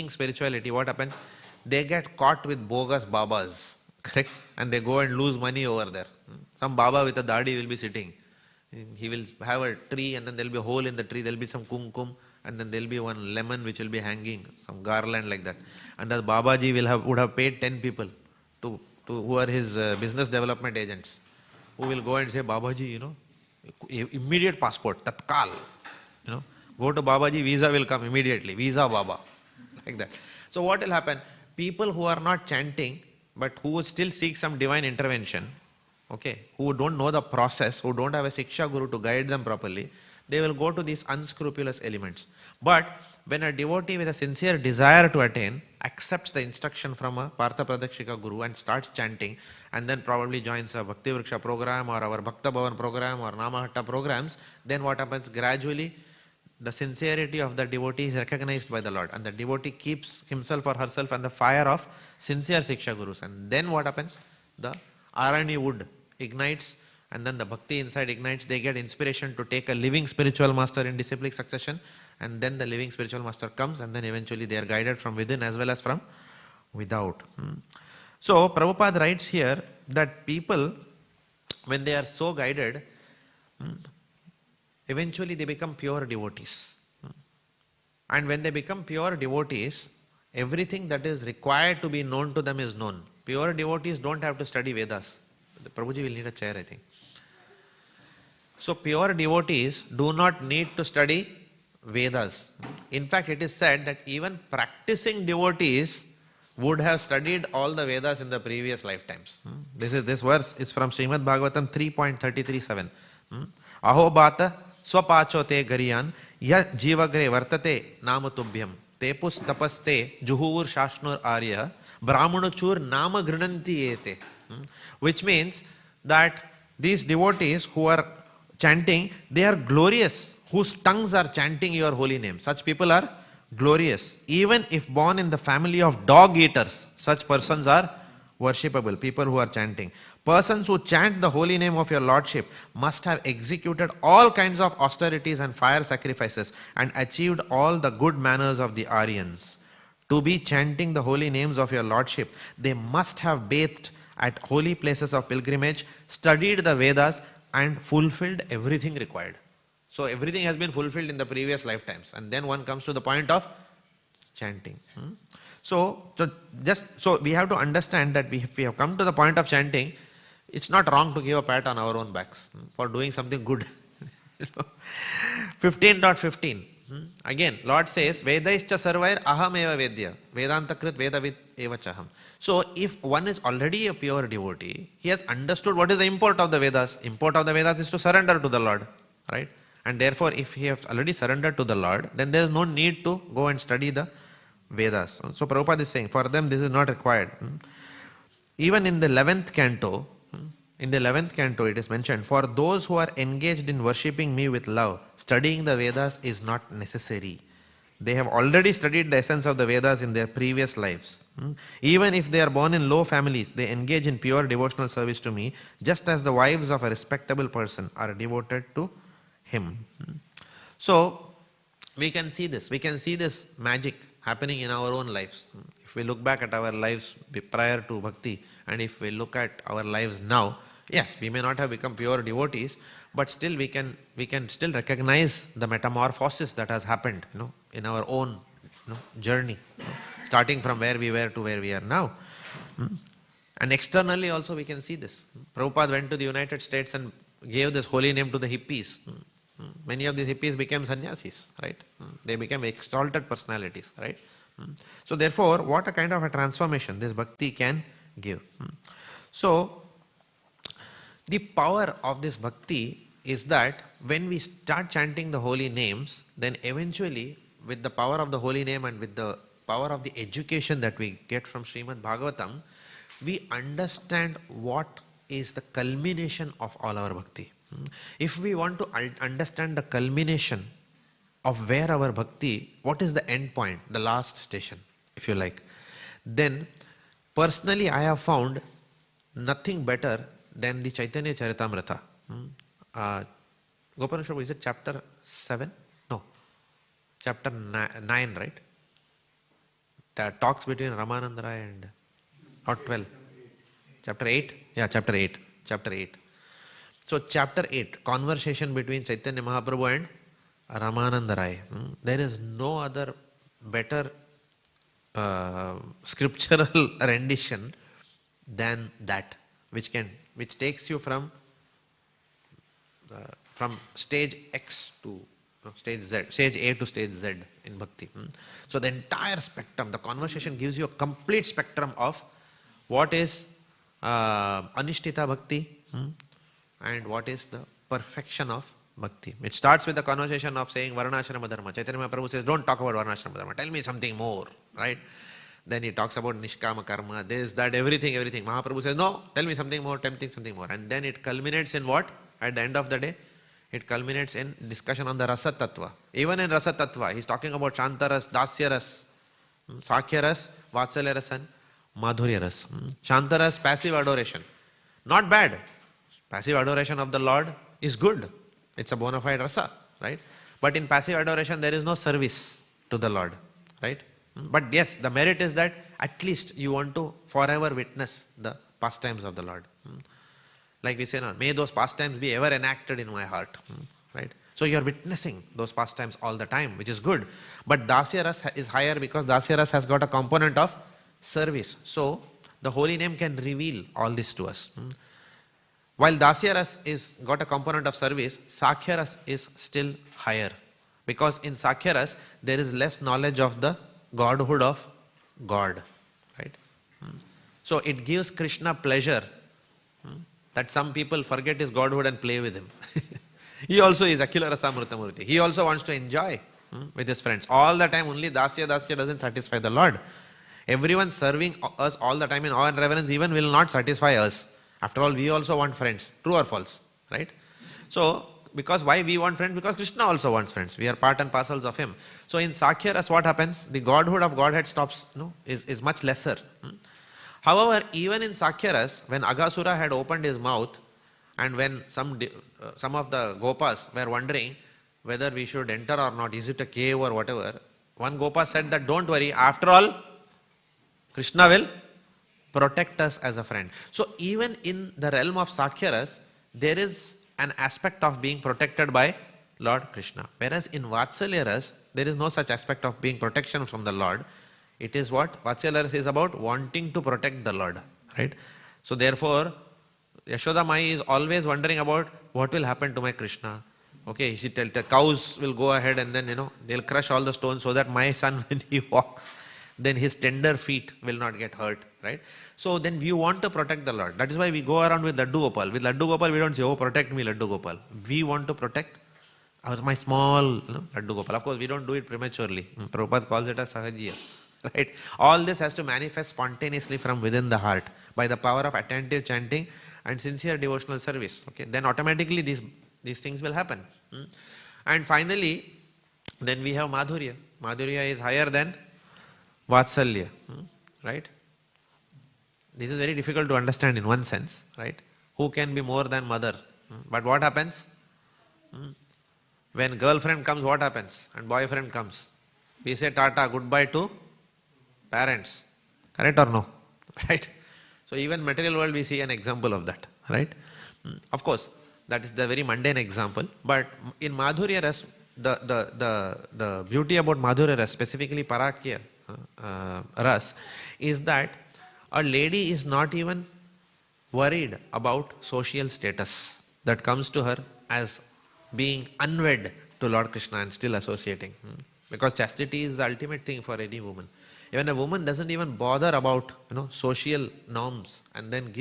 spirituality, what happens? They get caught with bogus babas, correct? And they go and lose money over there. Some baba with a dadi will be sitting. He will have a tree, and then there will be a hole in the tree, there will be some kumkum, and then there will be one lemon which will be hanging, some garland like that. And the Babaji would have paid 10 people who are his business development agents, who will go and say, Babaji, immediate passport, tatkal, go to Babaji, visa will come immediately, visa Baba, like that. So what will happen? People who are not chanting, but who would still seek some divine intervention, okay, who don't know the process, who don't have a Siksha Guru to guide them properly, they will go to these unscrupulous elements. But when a devotee with a sincere desire to attain accepts the instruction from a Partha Pradakshika Guru and starts chanting, and then probably joins a Bhakti Vriksha program or our Bhakta Bhavan program or Namahatta programs, then what happens? Gradually the sincerity of the devotee is recognized by the Lord, and the devotee keeps himself or herself on the fire of sincere Siksha Gurus. And then what happens? The arani wood ignites, and then the bhakti inside ignites. They get inspiration to take a living spiritual master in disciplic succession, and then the living spiritual master comes, and then eventually they are guided from within as well as from without. So Prabhupada writes here that people, when they are so guided, eventually they become pure devotees. And when they become pure devotees, everything that is required to be known to them is known. Pure devotees don't have to study Vedas. Prabhuji will need a chair, I think. So pure devotees do not need to study Vedas. In fact, it is said that even practicing devotees would have studied all the Vedas in the previous lifetimes. This verse is from Śrīmad Bhāgavatam 3.33.7. Aho bhata swapachote gariyan ya jivagre vartate namatubhyam tepus tapaste juhur shashnur arya brahmanuchur nama grinanti ete. Which means that these devotees who are chanting, they are glorious, whose tongues are chanting your holy name. Such people are glorious. Even if born in the family of dog eaters, such persons are worshipable, people who are chanting. Persons who chant the holy name of your Lordship must have executed all kinds of austerities and fire sacrifices and achieved all the good manners of the Aryans. To be chanting the holy names of your Lordship, they must have bathed at holy places of pilgrimage, studied the Vedas, and fulfilled everything required. So everything has been fulfilled in the previous lifetimes, and then one comes to the point of chanting. So we have to understand that if we have come to the point of chanting, it's not wrong to give a pat on our own backs for doing something good. 15.15. Again, Lord says, Vedaischa sarvair aham eva vedya, Vedanta krit vedavid eva chaham. So if one is already a pure devotee, he has understood what is the import of the Vedas. Import of the Vedas is to surrender to the Lord, right? And therefore, if he has already surrendered to the Lord, then there is no need to go and study the Vedas. So Prabhupada is saying, for them this is not required. Even in the 11th canto, it is mentioned, for those who are engaged in worshipping me with love, studying the Vedas is not necessary. They have already studied the essence of the Vedas in their previous lives. Even if they are born in low families, they engage in pure devotional service to me, just as the wives of a respectable person are devoted to him. So we can see this magic happening in our own lives. If we look back at our lives prior to bhakti, And if we look at our lives now, yes, we may not have become pure devotees, but still we can still recognize the metamorphosis that has happened, in our own journey, starting from where we were to where we are now. And externally also we can see this. Prabhupada went to the United States and gave this holy name to the hippies. Many of these hippies became sannyasis, right? They became exalted personalities, right? So therefore, what a kind of a transformation this bhakti can give. So, the power of this bhakti is that when we start chanting the holy names, then eventually with the power of the holy name and with the power of the education that we get from Śrīmad Bhāgavatam, we understand what is the culmination of all our bhakti. If we want to understand the culmination of where our bhakti, what is the end point, the last station, if you like, then personally I have found nothing better than the Chaitanya Charitamrita. Gopanishad, is it chapter 7? No. Chapter 9, right? That talks between Ramananda Rai and, or 12. Chapter 8? Yeah, chapter 8. Chapter 8. So chapter 8, conversation between Chaitanya Mahaprabhu and Ramananda Rai. There is no other better scriptural rendition than that, which takes you from stage X to stage Z, stage A to stage Z in bhakti. So the entire spectrum, the conversation gives you a complete spectrum of what is anishtita bhakti and what is the perfection of bhakti. It starts with the conversation of saying Varnashrama Dharma. Chaitanya Mahaprabhu says, don't talk about Varnashrama Dharma, tell me something more, right? Then he talks about Nishkama Karma, this, that, everything. Mahaprabhu says, no, tell me something more, something more. And then it culminates in what? At the end of the day, it culminates in discussion on the rasa tattva. Even in rasa tattva, he's talking about Shantaras, Dasyaras, Sakhyaras, Vatsalyaras and Madhuryaras. Shantaras, passive adoration. Not bad. Passive adoration of the Lord is good. It's a bona fide rasa, right? But in passive adoration, there is no service to the Lord, right? But yes, the merit is that at least you want to forever witness the pastimes of the Lord. Like we say now, may those pastimes be ever enacted in my heart, right? So you are witnessing those pastimes all the time, which is good. But Dasya Ras is higher because Dasya Ras has got a component of service. So the holy name can reveal all this to us. While Dasya Ras is got a component of service, Sakhya Ras is still higher. Because in Sakhya Ras, there is less knowledge of the Godhood of God, right? So it gives Krishna pleasure that some people forget his Godhood and play with him. He also is Akhila Rasa Amrutamurti. He also wants to enjoy with his friends. All the time only Dasya doesn't satisfy the Lord. Everyone serving us all the time in awe and reverence even will not satisfy us. After all, we also want friends. True or false? Right? So, because why we want friends? Because Krishna also wants friends. We are part and parcels of him. So in Sakhya Ras, what happens? The Godhood of Godhead stops, is much lesser. However, even in Sakhya Ras, when Aghasura had opened his mouth and when some of the Gopas were wondering whether we should enter or not, is it a cave or whatever, one Gopa said that don't worry, after all, Krishna will protect us as a friend. So even in the realm of Sakhya Ras, there is an aspect of being protected by Lord Krishna. Whereas in Vatsalya Ras, there is no such aspect of being protection from the Lord. It is what? Vatsalya Ras is about wanting to protect the Lord. Right? So therefore, Yashoda Mai is always wondering about what will happen to my Krishna. Okay, she tells the cows will go ahead and then, they'll crush all the stones so that my son, when he walks, then his tender feet will not get hurt. Right? So then we want to protect the Lord. That is why we go around with Laddu Gopal. With Laddu Gopal, we don't say, oh, protect me, Laddu Gopal. We want to protect my small Laddu Gopal. Of course, we don't do it prematurely. Prabhupada calls it a sahajiya. Right? All this has to manifest spontaneously from within the heart by the power of attentive chanting and sincere devotional service. Okay? Then automatically these things will happen. And finally, then we have Madhurya. Madhurya is higher than Vatsalya. Right? This is very difficult to understand in one sense, right? Who can be more than mother? But what happens? When girlfriend comes, what happens? And boyfriend comes. We say tata, goodbye to parents. Correct or no? Right? So even material world we see an example of that, right? Of course, that is the very mundane example, but in Madhurya Ras, the beauty about Madhurya Ras, specifically Parakya Ras, is that a lady is not even worried about social status that comes to her as being unwed to Lord Krishna and still associating. Because chastity is the ultimate thing for any woman. Even a woman doesn't even bother about social norms and then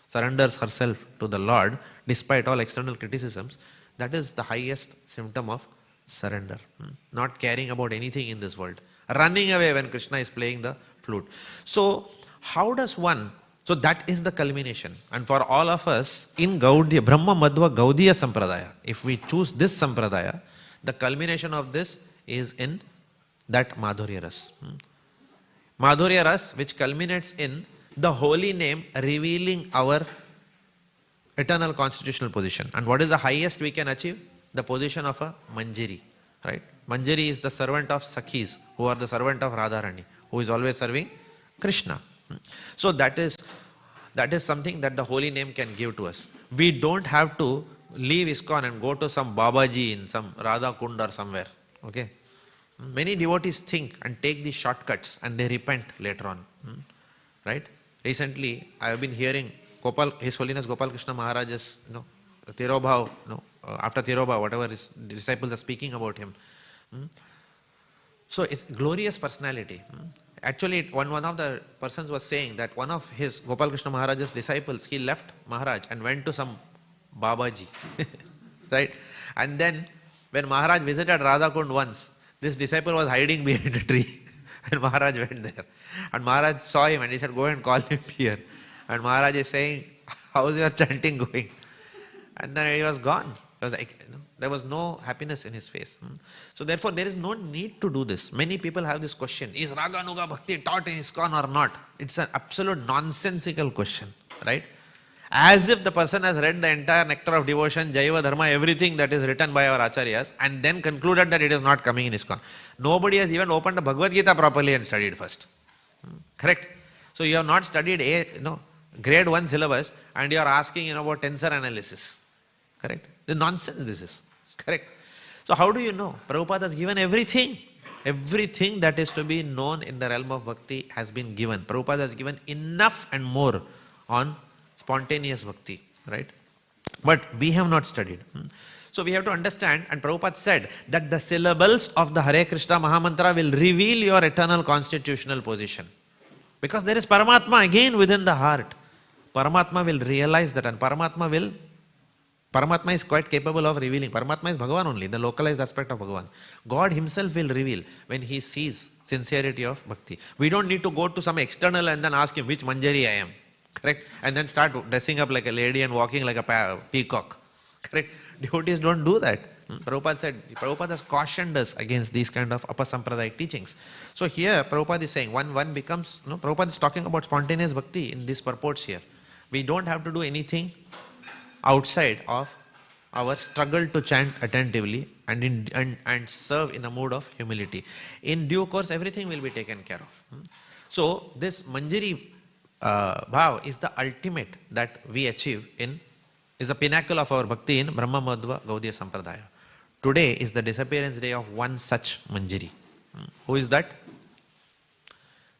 surrenders herself to the Lord despite all external criticisms. That is the highest symptom of surrender. Not caring about anything in this world. Running away when Krishna is playing the flute. So how does one... So that is the culmination. And for all of us, in Gaudiya, Brahma Madhva Gaudiya Sampradaya, if we choose this Sampradaya, the culmination of this is in that Madhurya Ras. Madhurya Ras, which culminates in the holy name revealing our eternal constitutional position. And what is the highest we can achieve? The position of a Manjari. Right? Manjari is the servant of Sakhis, who are the servant of Radharani, who is always serving Krishna. So that is something that the holy name can give to us. We don't have to leave ISKCON and go to some Babaji in some Radha Kund or somewhere. Okay? Many devotees think and take these shortcuts and they repent later on. Right? Recently, I have been hearing His Holiness Gopal Krishna Maharaj's Tirobhav, after Tirobhav, whatever his disciples are speaking about him. So it's glorious personality. Actually, one of the persons was saying that one of his Gopal Krishna Maharaj's disciples, he left Maharaj and went to some Babaji. Right? And then when Maharaj visited Radhakund once, this disciple was hiding behind a tree and Maharaj went there. And Maharaj saw him and he said, go and call him here. And Maharaj is saying, how's your chanting going? And then he was gone. It was like, there was no happiness in his face. So therefore, there is no need to do this. Many people have this question, is Raga Nuga Bhakti taught in ISKCON or not? It's an absolute nonsensical question, right? As if the person has read the entire nectar of devotion, Jaiva Dharma, everything that is written by our Acharyas, and then concluded that it is not coming in ISKCON. Nobody has even opened the Bhagavad Gita properly and studied first. Correct? So you have not studied grade 1 syllabus and you are asking about tensor analysis. Correct? The nonsense this is. Correct? So how do you know? Prabhupada has given everything. Everything that is to be known in the realm of bhakti has been given. Prabhupada has given enough and more on spontaneous bhakti. Right? But we have not studied. So we have to understand, and Prabhupada said that the syllables of the Hare Krishna Mahamantra will reveal your eternal constitutional position. Because there is Paramatma again within the heart. Paramatma will realize that, and Paramatma is quite capable of revealing. Paramatma is Bhagavan only, the localized aspect of Bhagavan. God himself will reveal when he sees sincerity of bhakti. We don't need to go to some external and then ask him which Manjari I am. Correct? And then start dressing up like a lady and walking like a peacock. Correct? Devotees don't do that. Prabhupada has cautioned us against these kind of apasampradayik teachings. So here Prabhupada is saying, one becomes, Prabhupada is talking about spontaneous bhakti in these purports here. We don't have to do anything outside of our struggle to chant attentively and serve in a mood of humility. In due course, everything will be taken care of. So this Manjari Bhav is the ultimate that we achieve is the pinnacle of our bhakti in Brahma Madhva Gaudiya Sampradaya. Today is the disappearance day of one such Manjari. Who is that?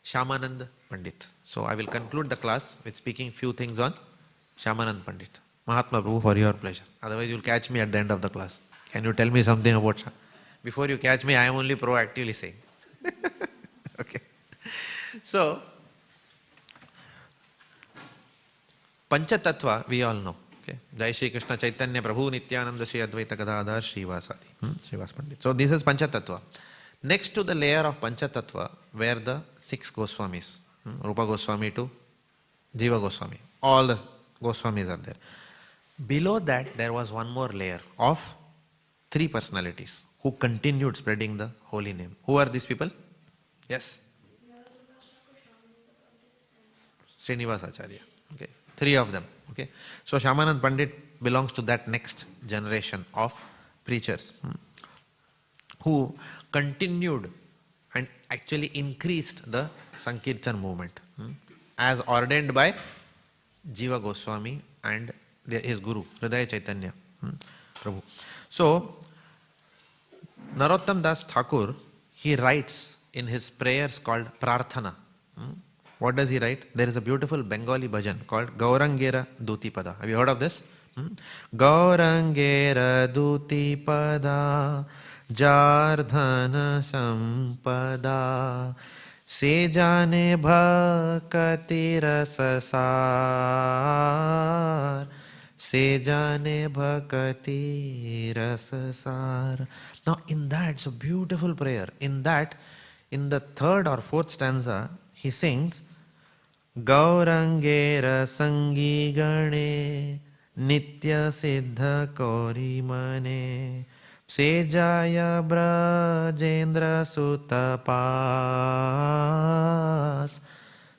Shyamananda Pandit. So I will conclude the class with speaking few things on Shyamananda Pandit. Mahatma Prabhu, for your pleasure. Otherwise you will catch me at the end of the class. Can you tell me something about Shyamananda? Before you catch me, I am only proactively saying. Okay. So, Panchatattva, we all know. Okay. Jai Shri Krishna Chaitanya Prabhu Nityananda Shri Advaita Gadadhar Srivasadi. Srivas Pandit. So this is Panchatattva. Next to the layer of Panchatattva were the 6 Goswamis. Rupa Goswami to Jiva Goswami. All the Goswamis are there. Below that there was one more layer of 3 personalities who continued spreading the holy name. Who are these people? Yes? Srinivas-acharya. Okay. 3 of them. Okay. So Shyamananda Pandit belongs to that next generation of preachers who continued and actually increased the Sankirtan movement as ordained by Jiva Goswami and his Guru, Hridaya Chaitanya Prabhu. So, Narottam Das Thakur, he writes in his prayers called Prarthana. What does he write? There is a beautiful Bengali bhajan called Gaurangera Duti Pada. Have you heard of this? Gaurangera Duti Pada Jardhana Sampada Se Jane Bhakati Rasasar Se Jane Bhakati Rasasar. Now in that, it's a beautiful prayer. In that, in the third or fourth stanza, he sings Gaurangera Sangi Gane Nitya Siddha Kori Mane Se Jaya Brajendra Sutapas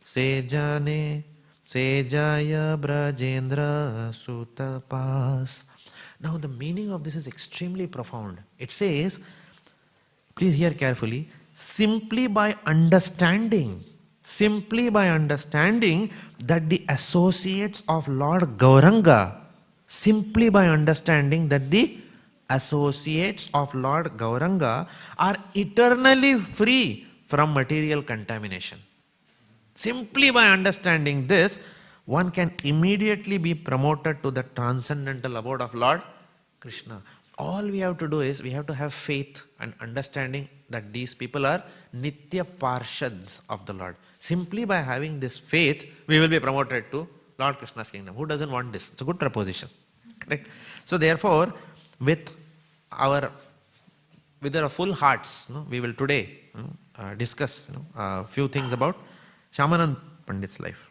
Se Jane Se Jaya Brajendra Sutapas. Now the meaning of this is extremely profound. It says, please hear carefully, simply by understanding that the associates of Lord Gauranga, simply by understanding that the associates of Lord Gauranga are eternally free from material contamination. Simply by understanding this, one can immediately be promoted to the transcendental abode of Lord Krishna. All we have to do is, we have to have faith and understanding that these people are Nitya Parshads of the Lord. Simply by having this faith, we will be promoted to Lord Krishna's kingdom. Who doesn't want this? It's a good proposition. Correct? So therefore, with our full hearts, we will today discuss a few things about Shyamananda Pandit's life.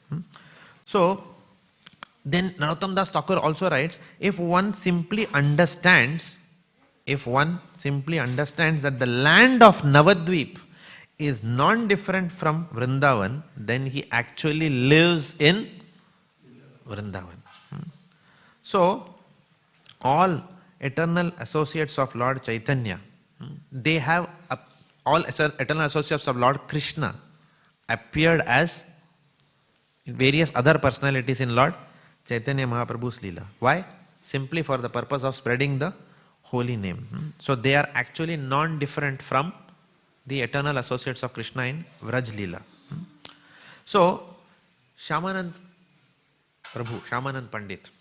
So, then Narottam Das Thakur also writes, if one simply understands that the land of Navadvip is non-different from Vrindavan, then he actually lives in Vrindavan. So, all eternal associates of Lord Chaitanya, they have, all eternal associates of Lord Krishna appeared as various other personalities in Lord Chaitanya Mahaprabhu's Leela. Why? Simply for the purpose of spreading the holy name. So they are actually non-different from the eternal associates of Krishna in Vraj Leela. So Shyamananda Prabhu, Shyamananda Pandit,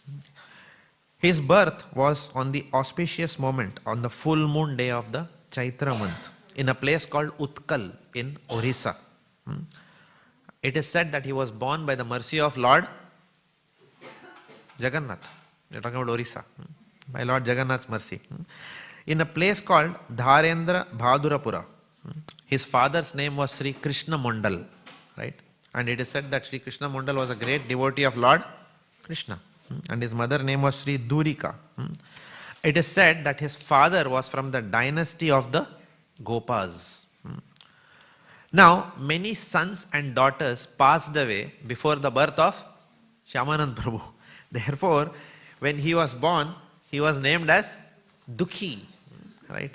his birth was on the auspicious moment, on the full moon day of the Chaitra month, in a place called Utkal in Orissa. It is said that he was born by the mercy of Lord Jagannath. We are talking about Orissa. By Lord Jagannath's mercy. In a place called Dharendra Bhadurapura. His father's name was Sri Krishna Mondal. Right? And it is said that Sri Krishna Mondal was a great devotee of Lord Krishna. And his mother name was Sri Durika. It is said that his father was from the dynasty of the Gopas. Now, many sons and daughters passed away before the birth of Shyamananda Prabhu. Therefore, when he was born, he was named as Dukhi. Right?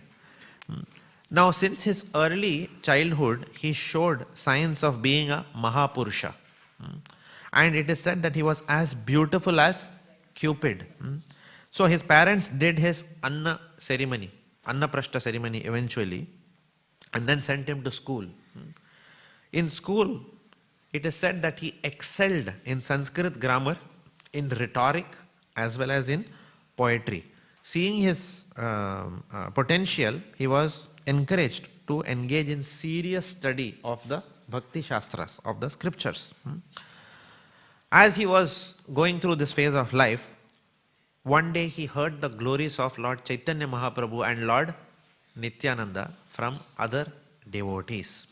Now, since his early childhood, he showed signs of being a Mahapurusha. And it is said that he was as beautiful as Cupid. So his parents did his Anna ceremony, Annaprashta ceremony eventually, and then sent him to school. In school, it is said that he excelled in Sanskrit grammar, in rhetoric, as well as in poetry. Seeing his potential, he was encouraged to engage in serious study of the Bhakti Shastras, of the scriptures. As he was going through this phase of life, one day he heard the glories of Lord Chaitanya Mahaprabhu and Lord Nityananda from other devotees.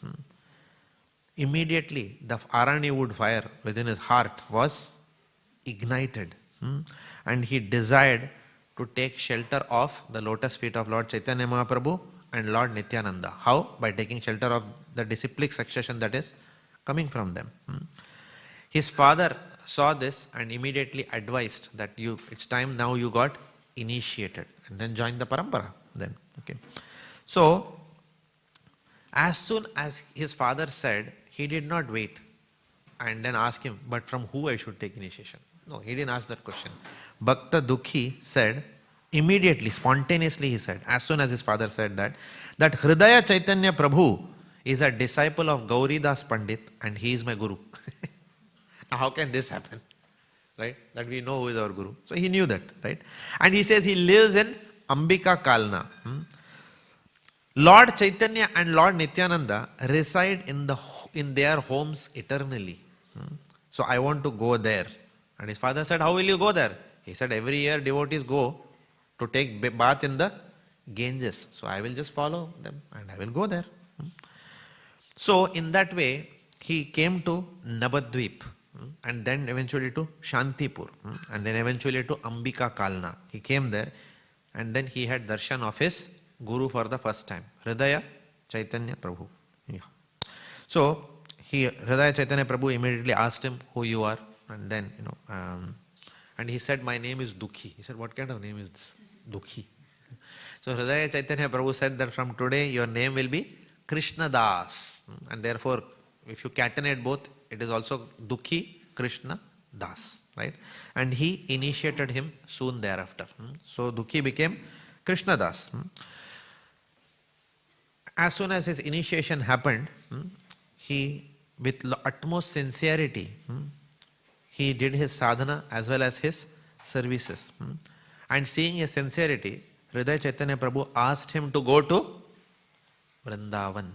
Immediately, the arani wood fire within his heart was ignited, and he desired to take shelter of the lotus feet of Lord Chaitanya Mahaprabhu and Lord Nityananda. How? By taking shelter of the disciplic succession that is coming from them. His father saw this and immediately advised that it's time now you got initiated and then join the parampara. Then, okay. So, as soon as his father said, he did not wait and then ask him, but from who I should take initiation? No, he didn't ask that question. Bhakta Dukhi said, immediately, spontaneously he said, as soon as his father said that Hridaya Chaitanya Prabhu is a disciple of Gauridas Pandit and he is my guru. Now how can this happen? Right? That we know who is our guru. So he knew that, right? And he says he lives in Ambika Kalna. Lord Chaitanya and Lord Nityananda reside in their homes eternally. So I want to go there. And his father said, how will you go there? He said, every year devotees go to take bath in the Ganges. So I will just follow them and I will go there. So in that way, he came to Navadvip and then eventually to Shantipur and then eventually to Ambika Kalna. He came there and then he had darshan of his guru for the first time, Hridaya Chaitanya Prabhu. Yeah. So Hridaya Chaitanya Prabhu immediately asked him who you are, and then and he said, my name is Dukhi. He said, what kind of name is this? Dukhi. So Hridaya Chaitanya Prabhu said that from today your name will be Krishna Das, and therefore if you catenate both, it is also Dukhi Krishna Das, right? And he initiated him soon thereafter. So Dukhi became Krishna Das. As soon as his initiation happened, he, with utmost sincerity, he did his sadhana as well as his services. And seeing his sincerity, Hridaya Chaitanya Prabhu asked him to go to Vrindavan.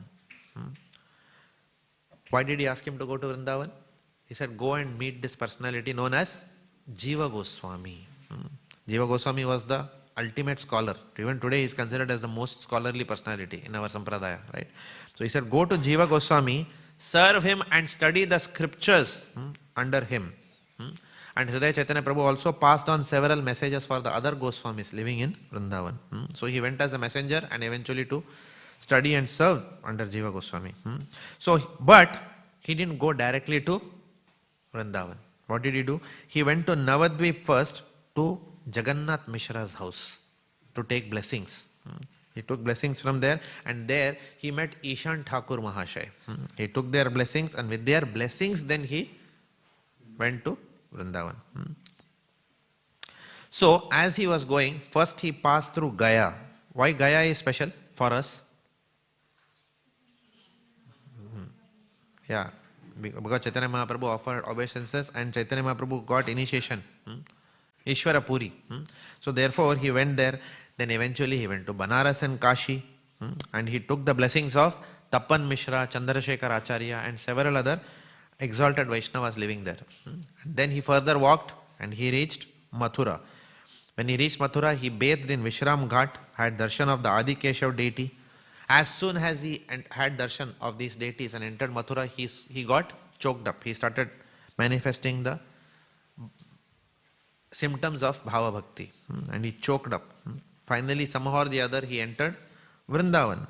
Why did he ask him to go to Vrindavan? He said, go and meet this personality known as Jiva Goswami. Jiva Goswami was the ultimate scholar. Even today he is considered as the most scholarly personality in our sampradaya, right? So he said, go to Jiva Goswami, serve him and study the scriptures under him. And Hridaya Chaitanya Prabhu also passed on several messages for the other Goswamis living in Vrindavan. So he went as a messenger and eventually to study and serve under Jiva Goswami. So, but he didn't go directly to Vrindavan. What did he do? He went to Navadvip first to Jagannath Mishra's house to take blessings. He took blessings from there, and there he met Ishan Thakur Mahashay. He took their blessings, and with their blessings then he went to Vrindavan. So as he was going, first he passed through Gaya. Why Gaya is special for us? Yeah, because Chaitanya Mahaprabhu offered obeisances and Chaitanya Mahaprabhu got initiation. Ishvara Puri. So therefore he went there. Then eventually he went to Banaras and Kashi, and he took the blessings of Tapan Mishra, Chandrasekhar Acharya and several other exalted Vaishnavas living there. And then he further walked and he reached Mathura. When he reached Mathura, he bathed in Vishram Ghat, had darshan of the Adi Keshav deity. As soon as he had darshan of these deities and entered Mathura, he got choked up. He started manifesting the symptoms of Bhava Bhakti and he choked up. Finally, somehow or the other, he entered Vrindavan.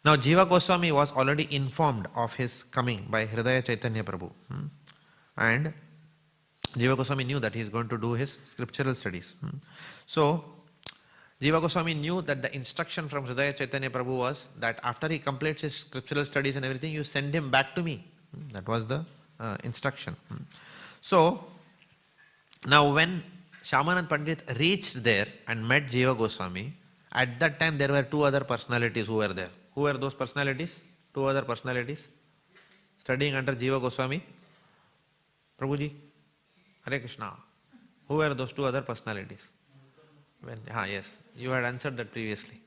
Now, Jiva Goswami was already informed of his coming by Hridaya Chaitanya Prabhu. And Jiva Goswami knew that he is going to do his scriptural studies. So, Jiva Goswami knew that the instruction from Hridaya Chaitanya Prabhu was that after he completes his scriptural studies and everything, you send him back to me. That was the instruction. So, now when Shyamananda Pandit reached there and met Jiva Goswami, at that time there were two other personalities who were there. Who were those personalities? Two other personalities studying under Jiva Goswami. Prabhuji, Hare Krishna. Who were those two other personalities? Yes, you had answered that previously.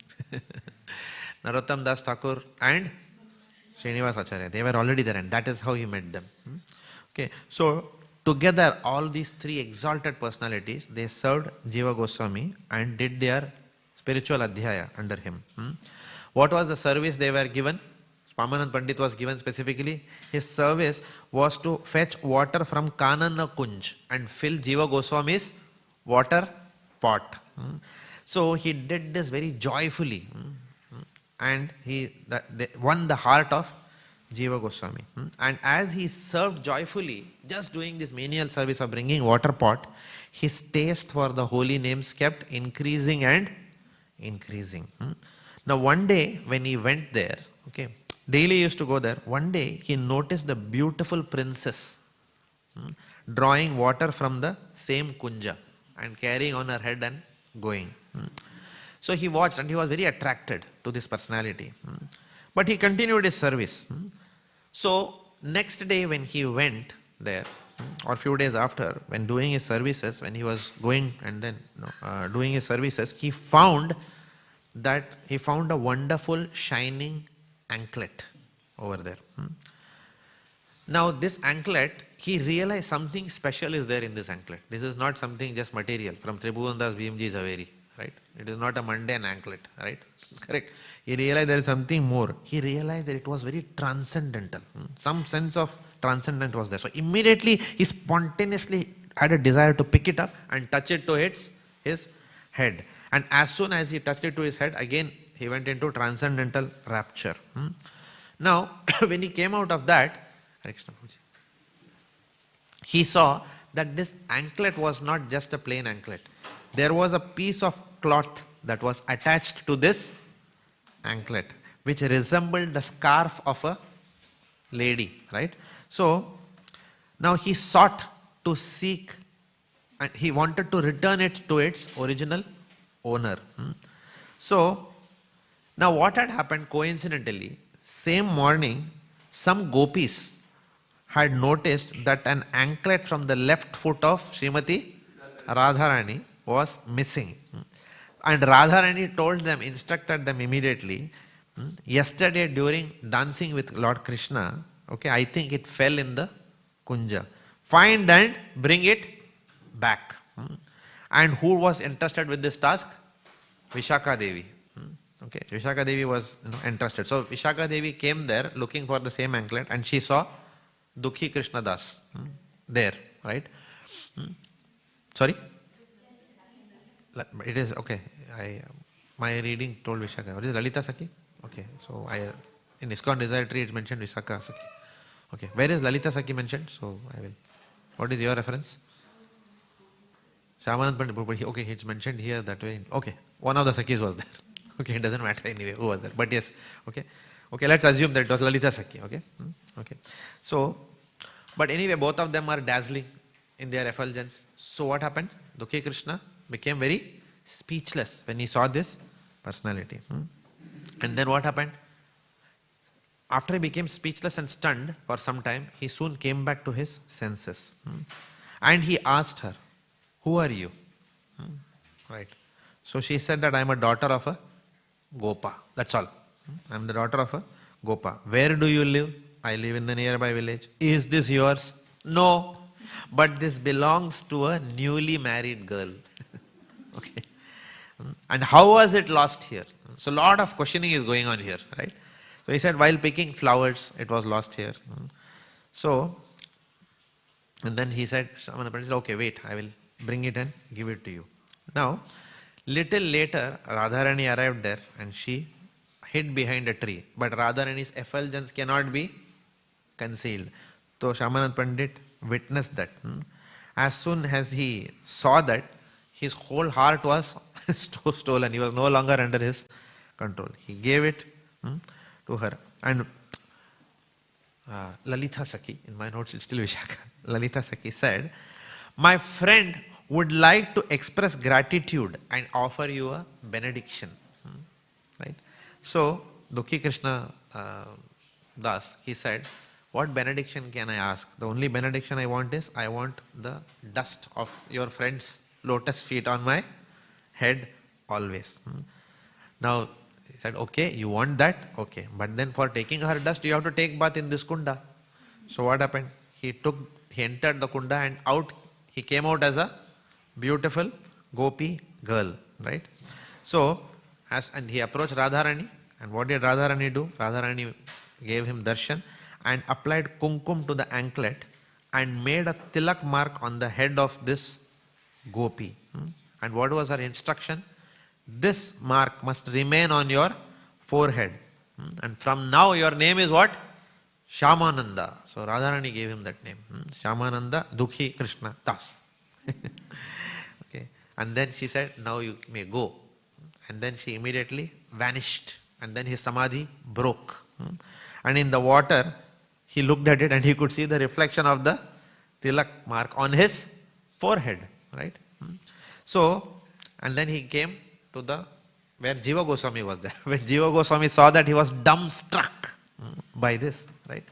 Narottam Das Thakur and Srinivas Acharya. They were already there and that is how he met them. Okay, so together all these three exalted personalities, they served Jiva Goswami and did their spiritual adhyaya under him. What was the service they were given? Shyamananda Pandit was given specifically. His service was to fetch water from Kanana Kunj and fill Jiva Goswami's water pot. So he did this very joyfully and he won the heart of Jiva Goswami. And as he served joyfully, just doing this menial service of bringing water pot, his taste for the holy names kept increasing and increasing. Now one day when he went there, daily he used to go there, one day he noticed the beautiful princess drawing water from the same kunja and carrying on her head and going. So he watched and he was very attracted to this personality. But he continued his service. So next day when he went there, or few days after, when doing his services, when he was going and then doing his services, he found a wonderful shining anklet over there. Now this anklet, he realized something special is there in this anklet. This is not something just material from Tribhuvandas BMG Zaveri, right? It is not a mundane anklet, right? Correct. He realized there is something more. He realized that it was very transcendental. Some sense of transcendent was there. So immediately he spontaneously had a desire to pick it up and touch it to his head. And as soon as he touched it to his head, again he went into transcendental rapture. Now when he came out of that, he saw that this anklet was not just a plain anklet. There was a piece of cloth that was attached to this anklet, which resembled the scarf of a lady, right? So now he sought to seek, and he wanted to return it to its original owner. So now what had happened coincidentally, same morning, some gopis had noticed that an anklet from the left foot of Srimati Radharani was missing. And Radharani told them, instructed them immediately, yesterday during dancing with Lord Krishna, okay, I think it fell in the kunja. Find and bring it back. And who was entrusted with this task? Vishaka Devi. Okay, Vishaka Devi was entrusted. So Vishaka Devi came there looking for the same anklet and she saw Dukhi Krishna Das there, right? Sorry? It is, okay, my reading told Vishaka. What is Lalita Sakhi? Okay, so in ISKCON Desire Tree it's mentioned Vishaka Sakhi. Okay, where is Lalita Sakhi mentioned? So I will. What is your reference? Shyamananda Pandit. Okay, it's mentioned here that way. Okay, one of the Sakhis was there. Okay, it doesn't matter anyway who was there. But yes, okay. Okay, let's assume that it was Lalita Sakhi. Okay, okay. So, but anyway, both of them are dazzling in their effulgence. So what happened? Dukhi Krishna became very speechless when he saw this personality. And then what happened? After he became speechless and stunned for some time, he soon came back to his senses. And he asked her, who are you? Right. So she said that I am a daughter of a Gopa. That's all. I am the daughter of a Gopa. Where do you live? I live in the nearby village. Is this yours? No. But this belongs to a newly married girl. Okay. And how was it lost here? So a lot of questioning is going on here, right? So he said while picking flowers, it was lost here. So, and then he said, okay, wait, I will bring it and give it to you. Now, little later, Radharani arrived there and she hid behind a tree. But Radharani's effulgence cannot be concealed. So Shyamananda Pandit witnessed that. As soon as he saw that, his whole heart was stolen. He was no longer under his control. He gave it to her. And Lalita Sakhi, in my notes it's still Vishaka, Lalita Sakhi said, my friend would like to express gratitude and offer you a benediction. Right? So, Dukhi Krishna Das, he said, what benediction can I ask? The only benediction I want is, I want the dust of your friend's lotus feet on my head always. Now, he said, okay, you want that? Okay. But then for taking her dust, you have to take bath in this kunda. So what happened? He entered the kunda and he came out as a beautiful gopi girl, right? So, and he approached Radharani, and what did Radharani do? Radharani gave him darshan and applied kumkum to the anklet and made a tilak mark on the head of this gopi. And what was her instruction? This mark must remain on your forehead. And from now your name is what? Shyamananda. So Radharani gave him that name. Shyamananda Dukhi Krishna Das. Okay. And then she said, now you may go. And then she immediately vanished. And then his samadhi broke. And in the water, he looked at it and he could see the reflection of the tilak mark on his forehead, right? So, and then he came to the where Jiva Goswami was there. When Jiva Goswami saw that, he was dumbstruck by this, right?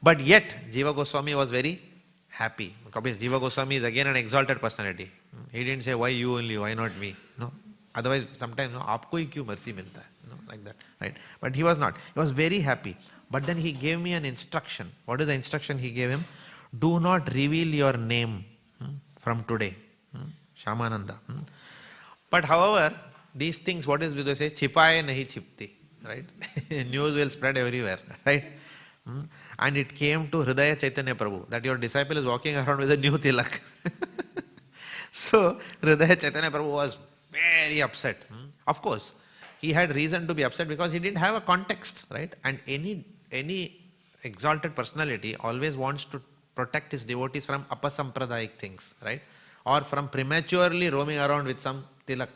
But yet, Jiva Goswami was very happy. Because Jiva Goswami is again an exalted personality. He didn't say, why you only, why not me? No. Otherwise, sometimes, no, aapko hi kyun mercy milta hai? No, like that, right? But he was not. He was very happy. But then he gave me an instruction. What is the instruction he gave him? Do not reveal your name from today. Shyamananda. But however, these things, what is they say? Chipaye nahi chipti. Right? News will spread everywhere. Right? And it came to Hridaya Chaitanya Prabhu that your disciple is walking around with a new tilak. So Hridaya Chaitanya Prabhu was very upset. Of course, he had reason to be upset because he didn't have a context, right? And any exalted personality always wants to protect his devotees from apasampradayic things, right? Or from prematurely roaming around with some tilak.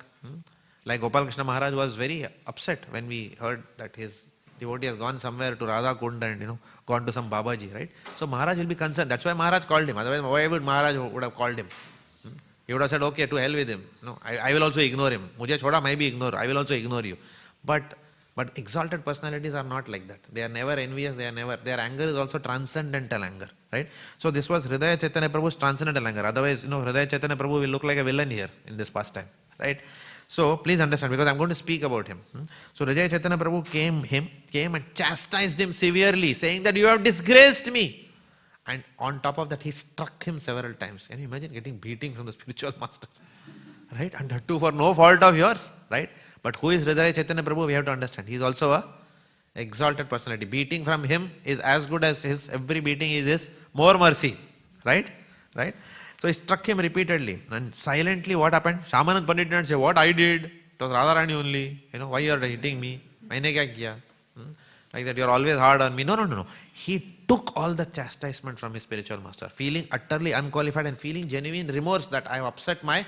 Like Gopal Krishna Maharaj was very upset when we heard that his devotee has gone somewhere to Radha Kund and gone to some Babaji, right? So Maharaj will be concerned. That's why Maharaj called him. Otherwise, why would Maharaj would have called him? He would have said, okay, to hell with him. No, I will also ignore him. Mujhe choda, mai bhi ignore. I will also ignore you. But exalted personalities are not like that. They are never envious. Their anger is also transcendental anger, right? So this was Hridaya Chaitanya Prabhu's transcendental anger. Otherwise, Hridaya Chaitanya Prabhu will look like a villain here in this pastime, right? So please understand, because I'm going to speak about him. So Hridaya Chaitanya Prabhu came and chastised him severely, saying that you have disgraced me. And on top of that, he struck him several times. Can you imagine getting beating from the spiritual master? Right? And that too for no fault of yours. Right? But who is Hridaya Chaitanya Prabhu? We have to understand. He is also a exalted personality. Beating from him is as good as his, every beating is his more mercy. Right? Right? So he struck him repeatedly. And silently what happened? Shyamananda Pandit did not say, what I did? It was Radharani only. Why you are hitting me? Maine kya kiya? Like that, you are always hard on me. No. He took all the chastisement from his spiritual master, feeling utterly unqualified and feeling genuine remorse that I have upset my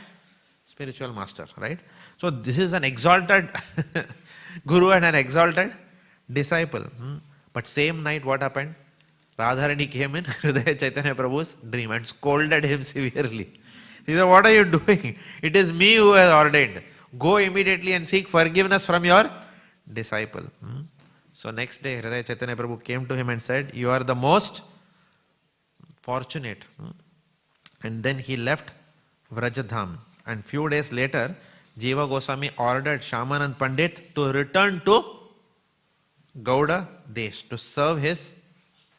spiritual master, right? So this is an exalted guru and an exalted disciple. But same night what happened? Radharani came in Hridaya Chaitanya Prabhu's dream and scolded him severely. He said, what are you doing? It is me who has ordained. Go immediately and seek forgiveness from your disciple. So next day, Hridaya Chaitanya Prabhu came to him and said, you are the most fortunate. And then he left Vrajadham. And few days later, Jiva Goswami ordered Shyamananda Pandit to return to Gauda Desh to serve his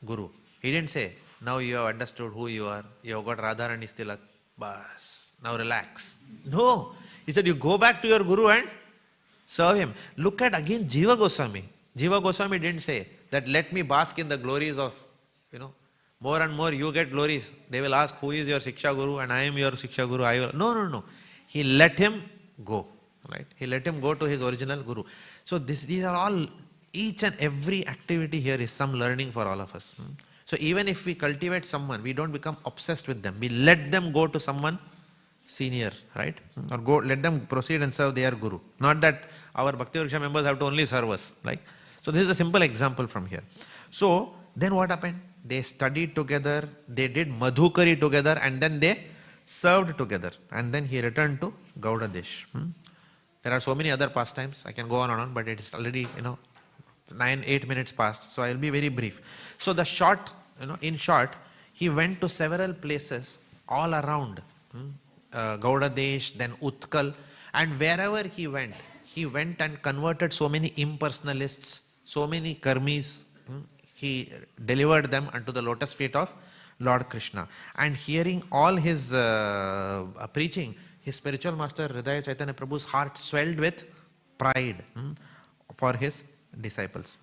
Guru. He didn't say, now you have understood who you are. You have got Radharani Tilak. Bas. Now relax. No. He said, you go back to your Guru and serve him. Look at again Jiva Goswami. Jiva Goswami didn't say that let me bask in the glories of, more and more you get glories. They will ask who is your Siksha Guru and I am your Siksha Guru. No. He let him go, right? He let him go to his original Guru. So these are all, each and every activity here is some learning for all of us. So even if we cultivate someone, we don't become obsessed with them. We let them go to someone senior, right? Or let them proceed and serve their Guru. Not that our Bhaktivedanta members have to only serve us, right? So this is a simple example from here. So then what happened? They studied together, they did Madhukari together, and then they served together. And then he returned to Gauda Desh. There are so many other pastimes. I can go on and on, but it is already 8 minutes past. So I will be very brief. So the short, in short, he went to several places all around Gauda Desh, then Utkal, and wherever he went and converted so many impersonalists, so many karmis. He delivered them unto the lotus feet of Lord Krishna. And hearing all his preaching, his spiritual master Hridaya Chaitanya Prabhu's heart swelled with pride for his disciples.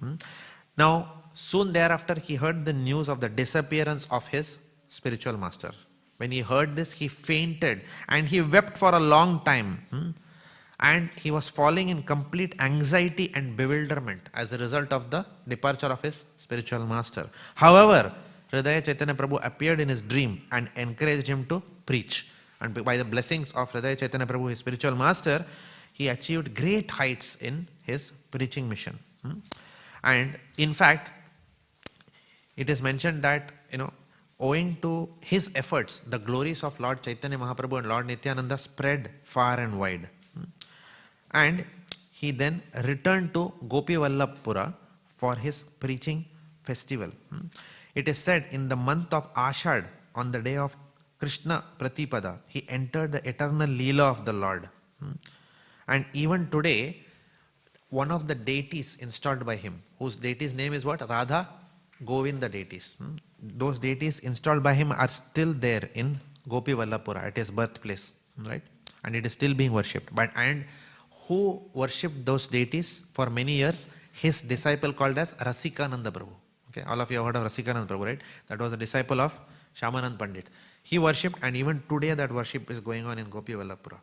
Now, soon thereafter, he heard the news of the disappearance of his spiritual master. When he heard this, he fainted and he wept for a long time. And he was falling in complete anxiety and bewilderment as a result of the departure of his spiritual master. However, Hridaya Chaitanya Prabhu appeared in his dream and encouraged him to preach. And by the blessings of Hridaya Chaitanya Prabhu, his spiritual master, he achieved great heights in his preaching mission. And in fact, it is mentioned that, owing to his efforts, the glories of Lord Chaitanya Mahaprabhu and Lord Nityananda spread far and wide. And he then returned to Gopi Vallabhpura for his preaching festival. It is said in the month of Ashad, on the day of Krishna Pratipada, he entered the eternal Leela of the Lord. And even today, one of the deities installed by him, whose deity's name is what? Radha Govinda deities. Those deities installed by him are still there in Gopi Vallabhpura at his birthplace, right? And it is still being worshipped. And who worshipped those deities for many years? His disciple called as Rasikananda Prabhu. Okay, all of you have heard of Rasikananda Prabhu, right? That was a disciple of Shyamananda Pandit. He worshipped, and even today that worship is going on in Gopi Vallabhpura.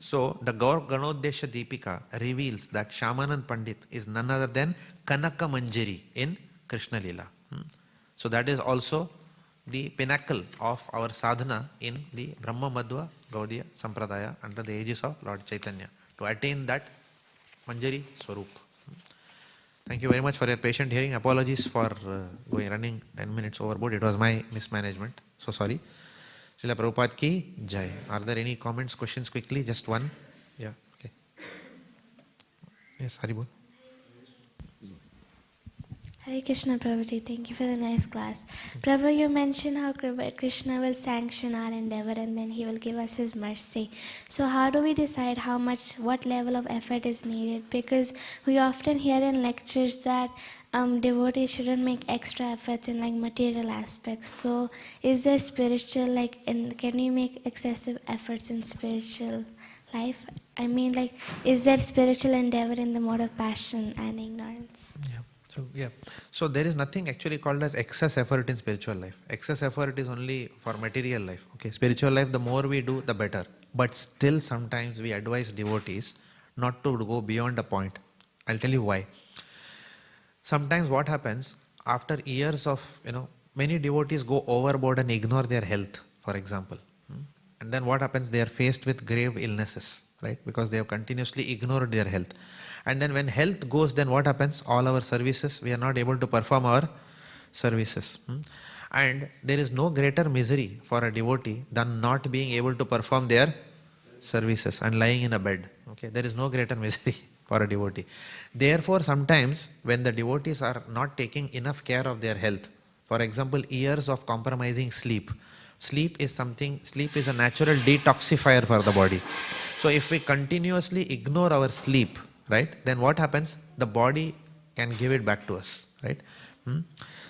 So the Gaur Ganodesha Deepika reveals that Shyamananda Pandit is none other than Kanaka Manjari in Krishna Leela. So that is also the pinnacle of our sadhana in the Brahma Madhva Gaudiya Sampradaya under the aegis of Lord Chaitanya, to attain that Manjari Swarup. Thank you very much for your patient hearing. Apologies for running 10 minutes overboard. It was my mismanagement. So sorry. Srila Prabhupada ki jai. Are there any comments, questions quickly? Just one? Yeah. Okay. Yes, Haribol.
Hare Krishna Prabhuji, thank you for the nice class. Prabhu, you mentioned how Krishna will sanction our endeavor and then he will give us his mercy. So how do we decide what level of effort is needed? Because we often hear in lectures that devotees shouldn't make extra efforts in like material aspects. So is there spiritual, can we make excessive efforts in spiritual life? I mean, is there spiritual endeavor in the mode of passion and ignorance?
So there is nothing actually called as excess effort in spiritual life. Excess effort is only for material life. Okay, spiritual life, the more we do, the better. But still sometimes we advise devotees not to go beyond a point. I'll tell you why. Sometimes what happens, after years of, many devotees go overboard and ignore their health, for example. And then what happens, they are faced with grave illnesses, right? Because they have continuously ignored their health. And then when health goes, then what happens? All our services, we are not able to perform our services. And there is no greater misery for a devotee than not being able to perform their services and lying in a bed. Okay, there is no greater misery for a devotee. Therefore, sometimes when the devotees are not taking enough care of their health, for example, years of compromising sleep. Sleep is a natural detoxifier for the body. So if we continuously ignore our sleep, right, then what happens? The body can give it back to us, right?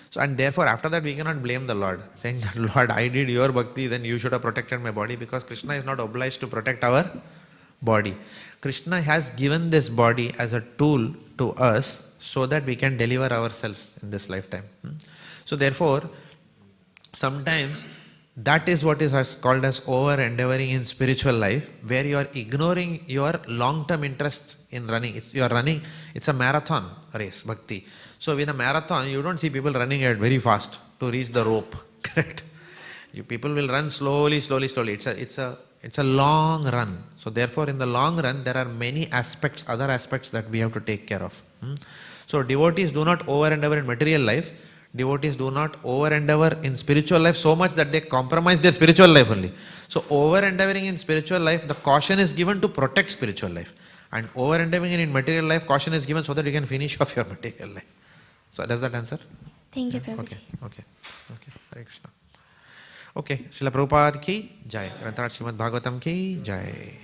So, and therefore after that we cannot blame the Lord, saying that Lord, I did your bhakti, then you should have protected my body, because Krishna is not obliged to protect our body. Krishna has given this body as a tool to us so that we can deliver ourselves in this lifetime. So therefore, sometimes that is what is called as over-endeavoring in spiritual life, where you are ignoring your long-term interests in running. It's a marathon race, bhakti. So in a marathon, you don't see people running at very fast to reach the rope, correct? People will run slowly. It's a long run. So therefore, in the long run, there are many other aspects that we have to take care of. So devotees do not over-endeavor in material life. Devotees do not over-endeavor in spiritual life so much that they compromise their spiritual life only. So over-endeavoring in spiritual life, the caution is given to protect spiritual life. And over-endeavoring in material life, caution is given so that you can finish off your material life. So does that answer?
Thank you, Prabhuji.
Okay. Hare Krishna. Okay, Srila Prabhupada ki jai. Granthar Śrīmad Bhāgavatam ki jai.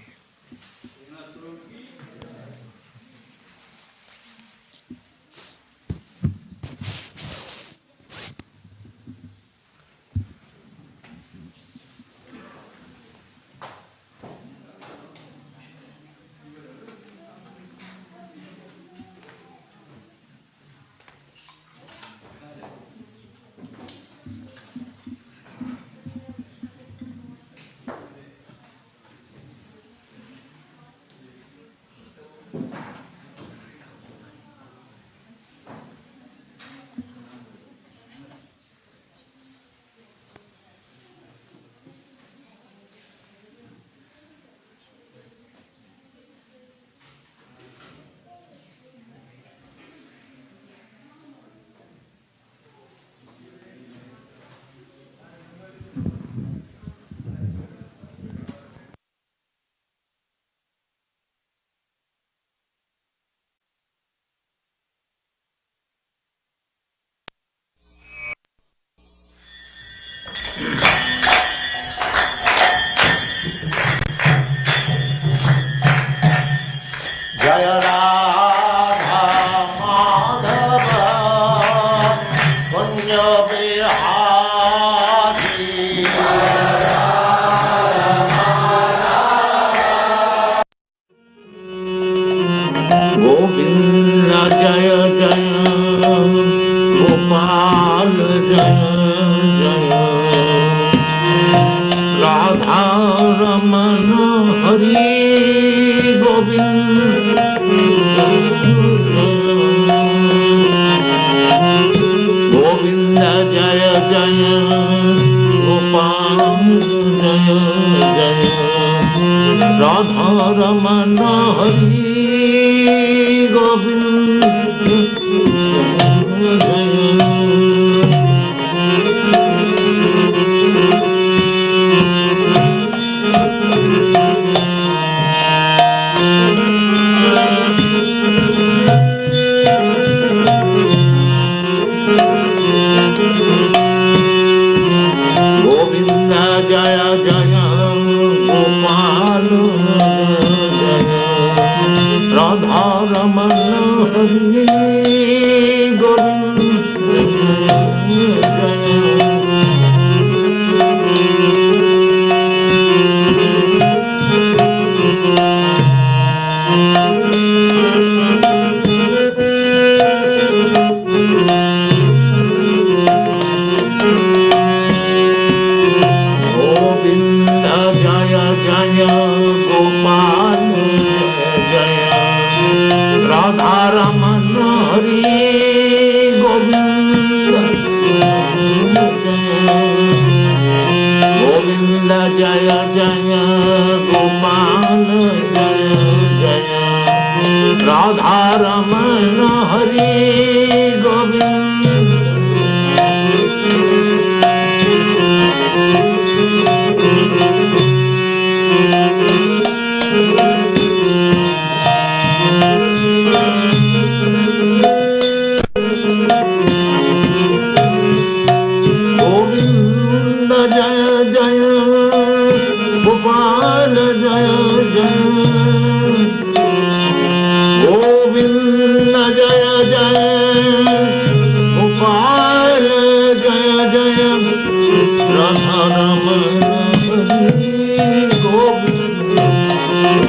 Jaya Radha Madhava Kunja Bihari Govinda Jaya Jaya Gopal Jaya Jaya Radha Ramana Hari Govinda Govinda Jaya Jaya Gopal Jaya Jaya Radha Ramana Hari Govinda Jaya Govinda Jaya Jaya Gopal Jaya Radha Ramana Hari Govinda Jaya Govinda Jaya Jaya Gopal Jaya Radha Ramana Hari Govinda Govinda Jaya Jaya Gopal Jaya Jaya Radha Ramana Hari Govinda Govinda Jaya Jaya Gopal Jaya Jaya Govinda Jaya Jaya Gopal Jaya Jaya Radha Ramana Hari Govinda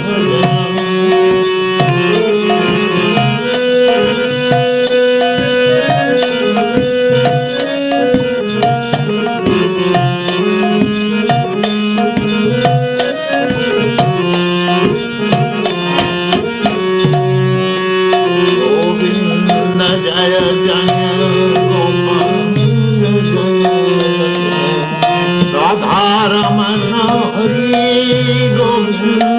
Jaya Govinda Jaya Jaya Gopal Jaya Radha Ramana Hari Govinda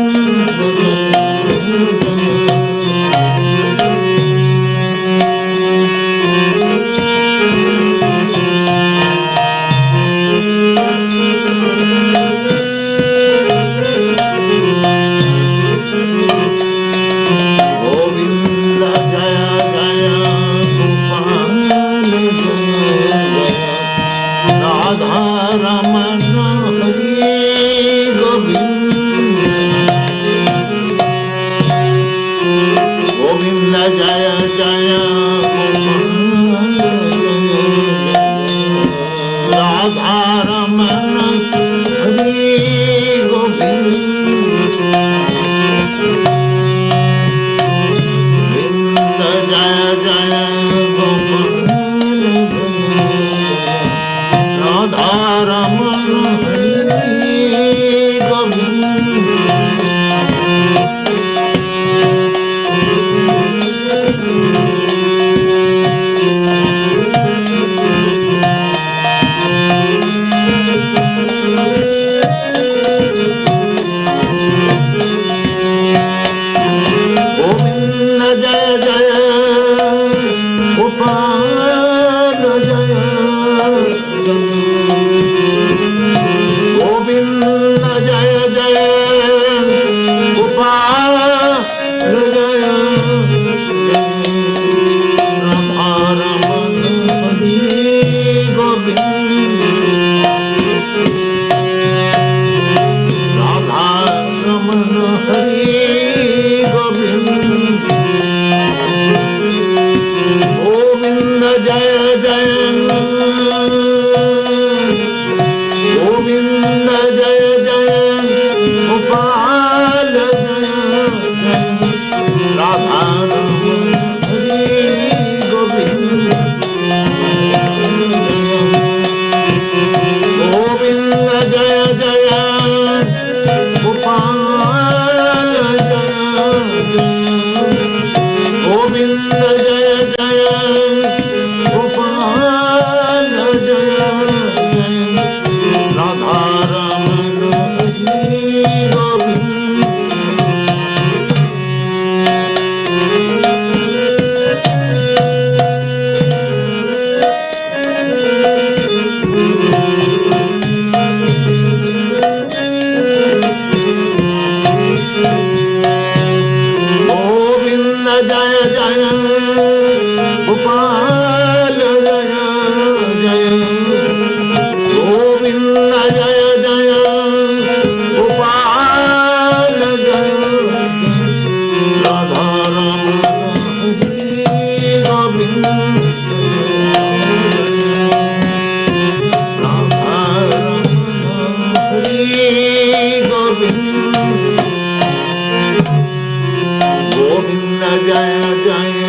Govinda Jaya Jaya Gopal Jaya Jaya Radha Ramana Hari Govinda Govinda Jaya Jaya Gopal Jaya Radha Ramana Hari Govinda Govinda Jaya Jaya Gopal Radha Ramana Hari Govinda Govinda Jaya Jaya Gopal Jaya Govinda Jaya Jaya Gopal Jaya Radha Ramana Hari Govinda Radha Ramana Hari Govind, Govinda Jaya Jaya, Govinda Jaya Jaya, Gopal Jaya Jaya, Radha Ramana Hari Govind, Govinda Jaya Jaya, Gopal Jaya Jaya, Govinda Jaya Jaya, Gopal Jaya Jaya, Radha Ramana Hari Govind. Govinda Jaya Jaya, Gopal Jaya Jaya, Govinda Jaya Jaya, Gopal Jaya Jaya, Radha Ramana Hari Govind, Radha Ramana Hari Govind. Govinda Jaya Jaya,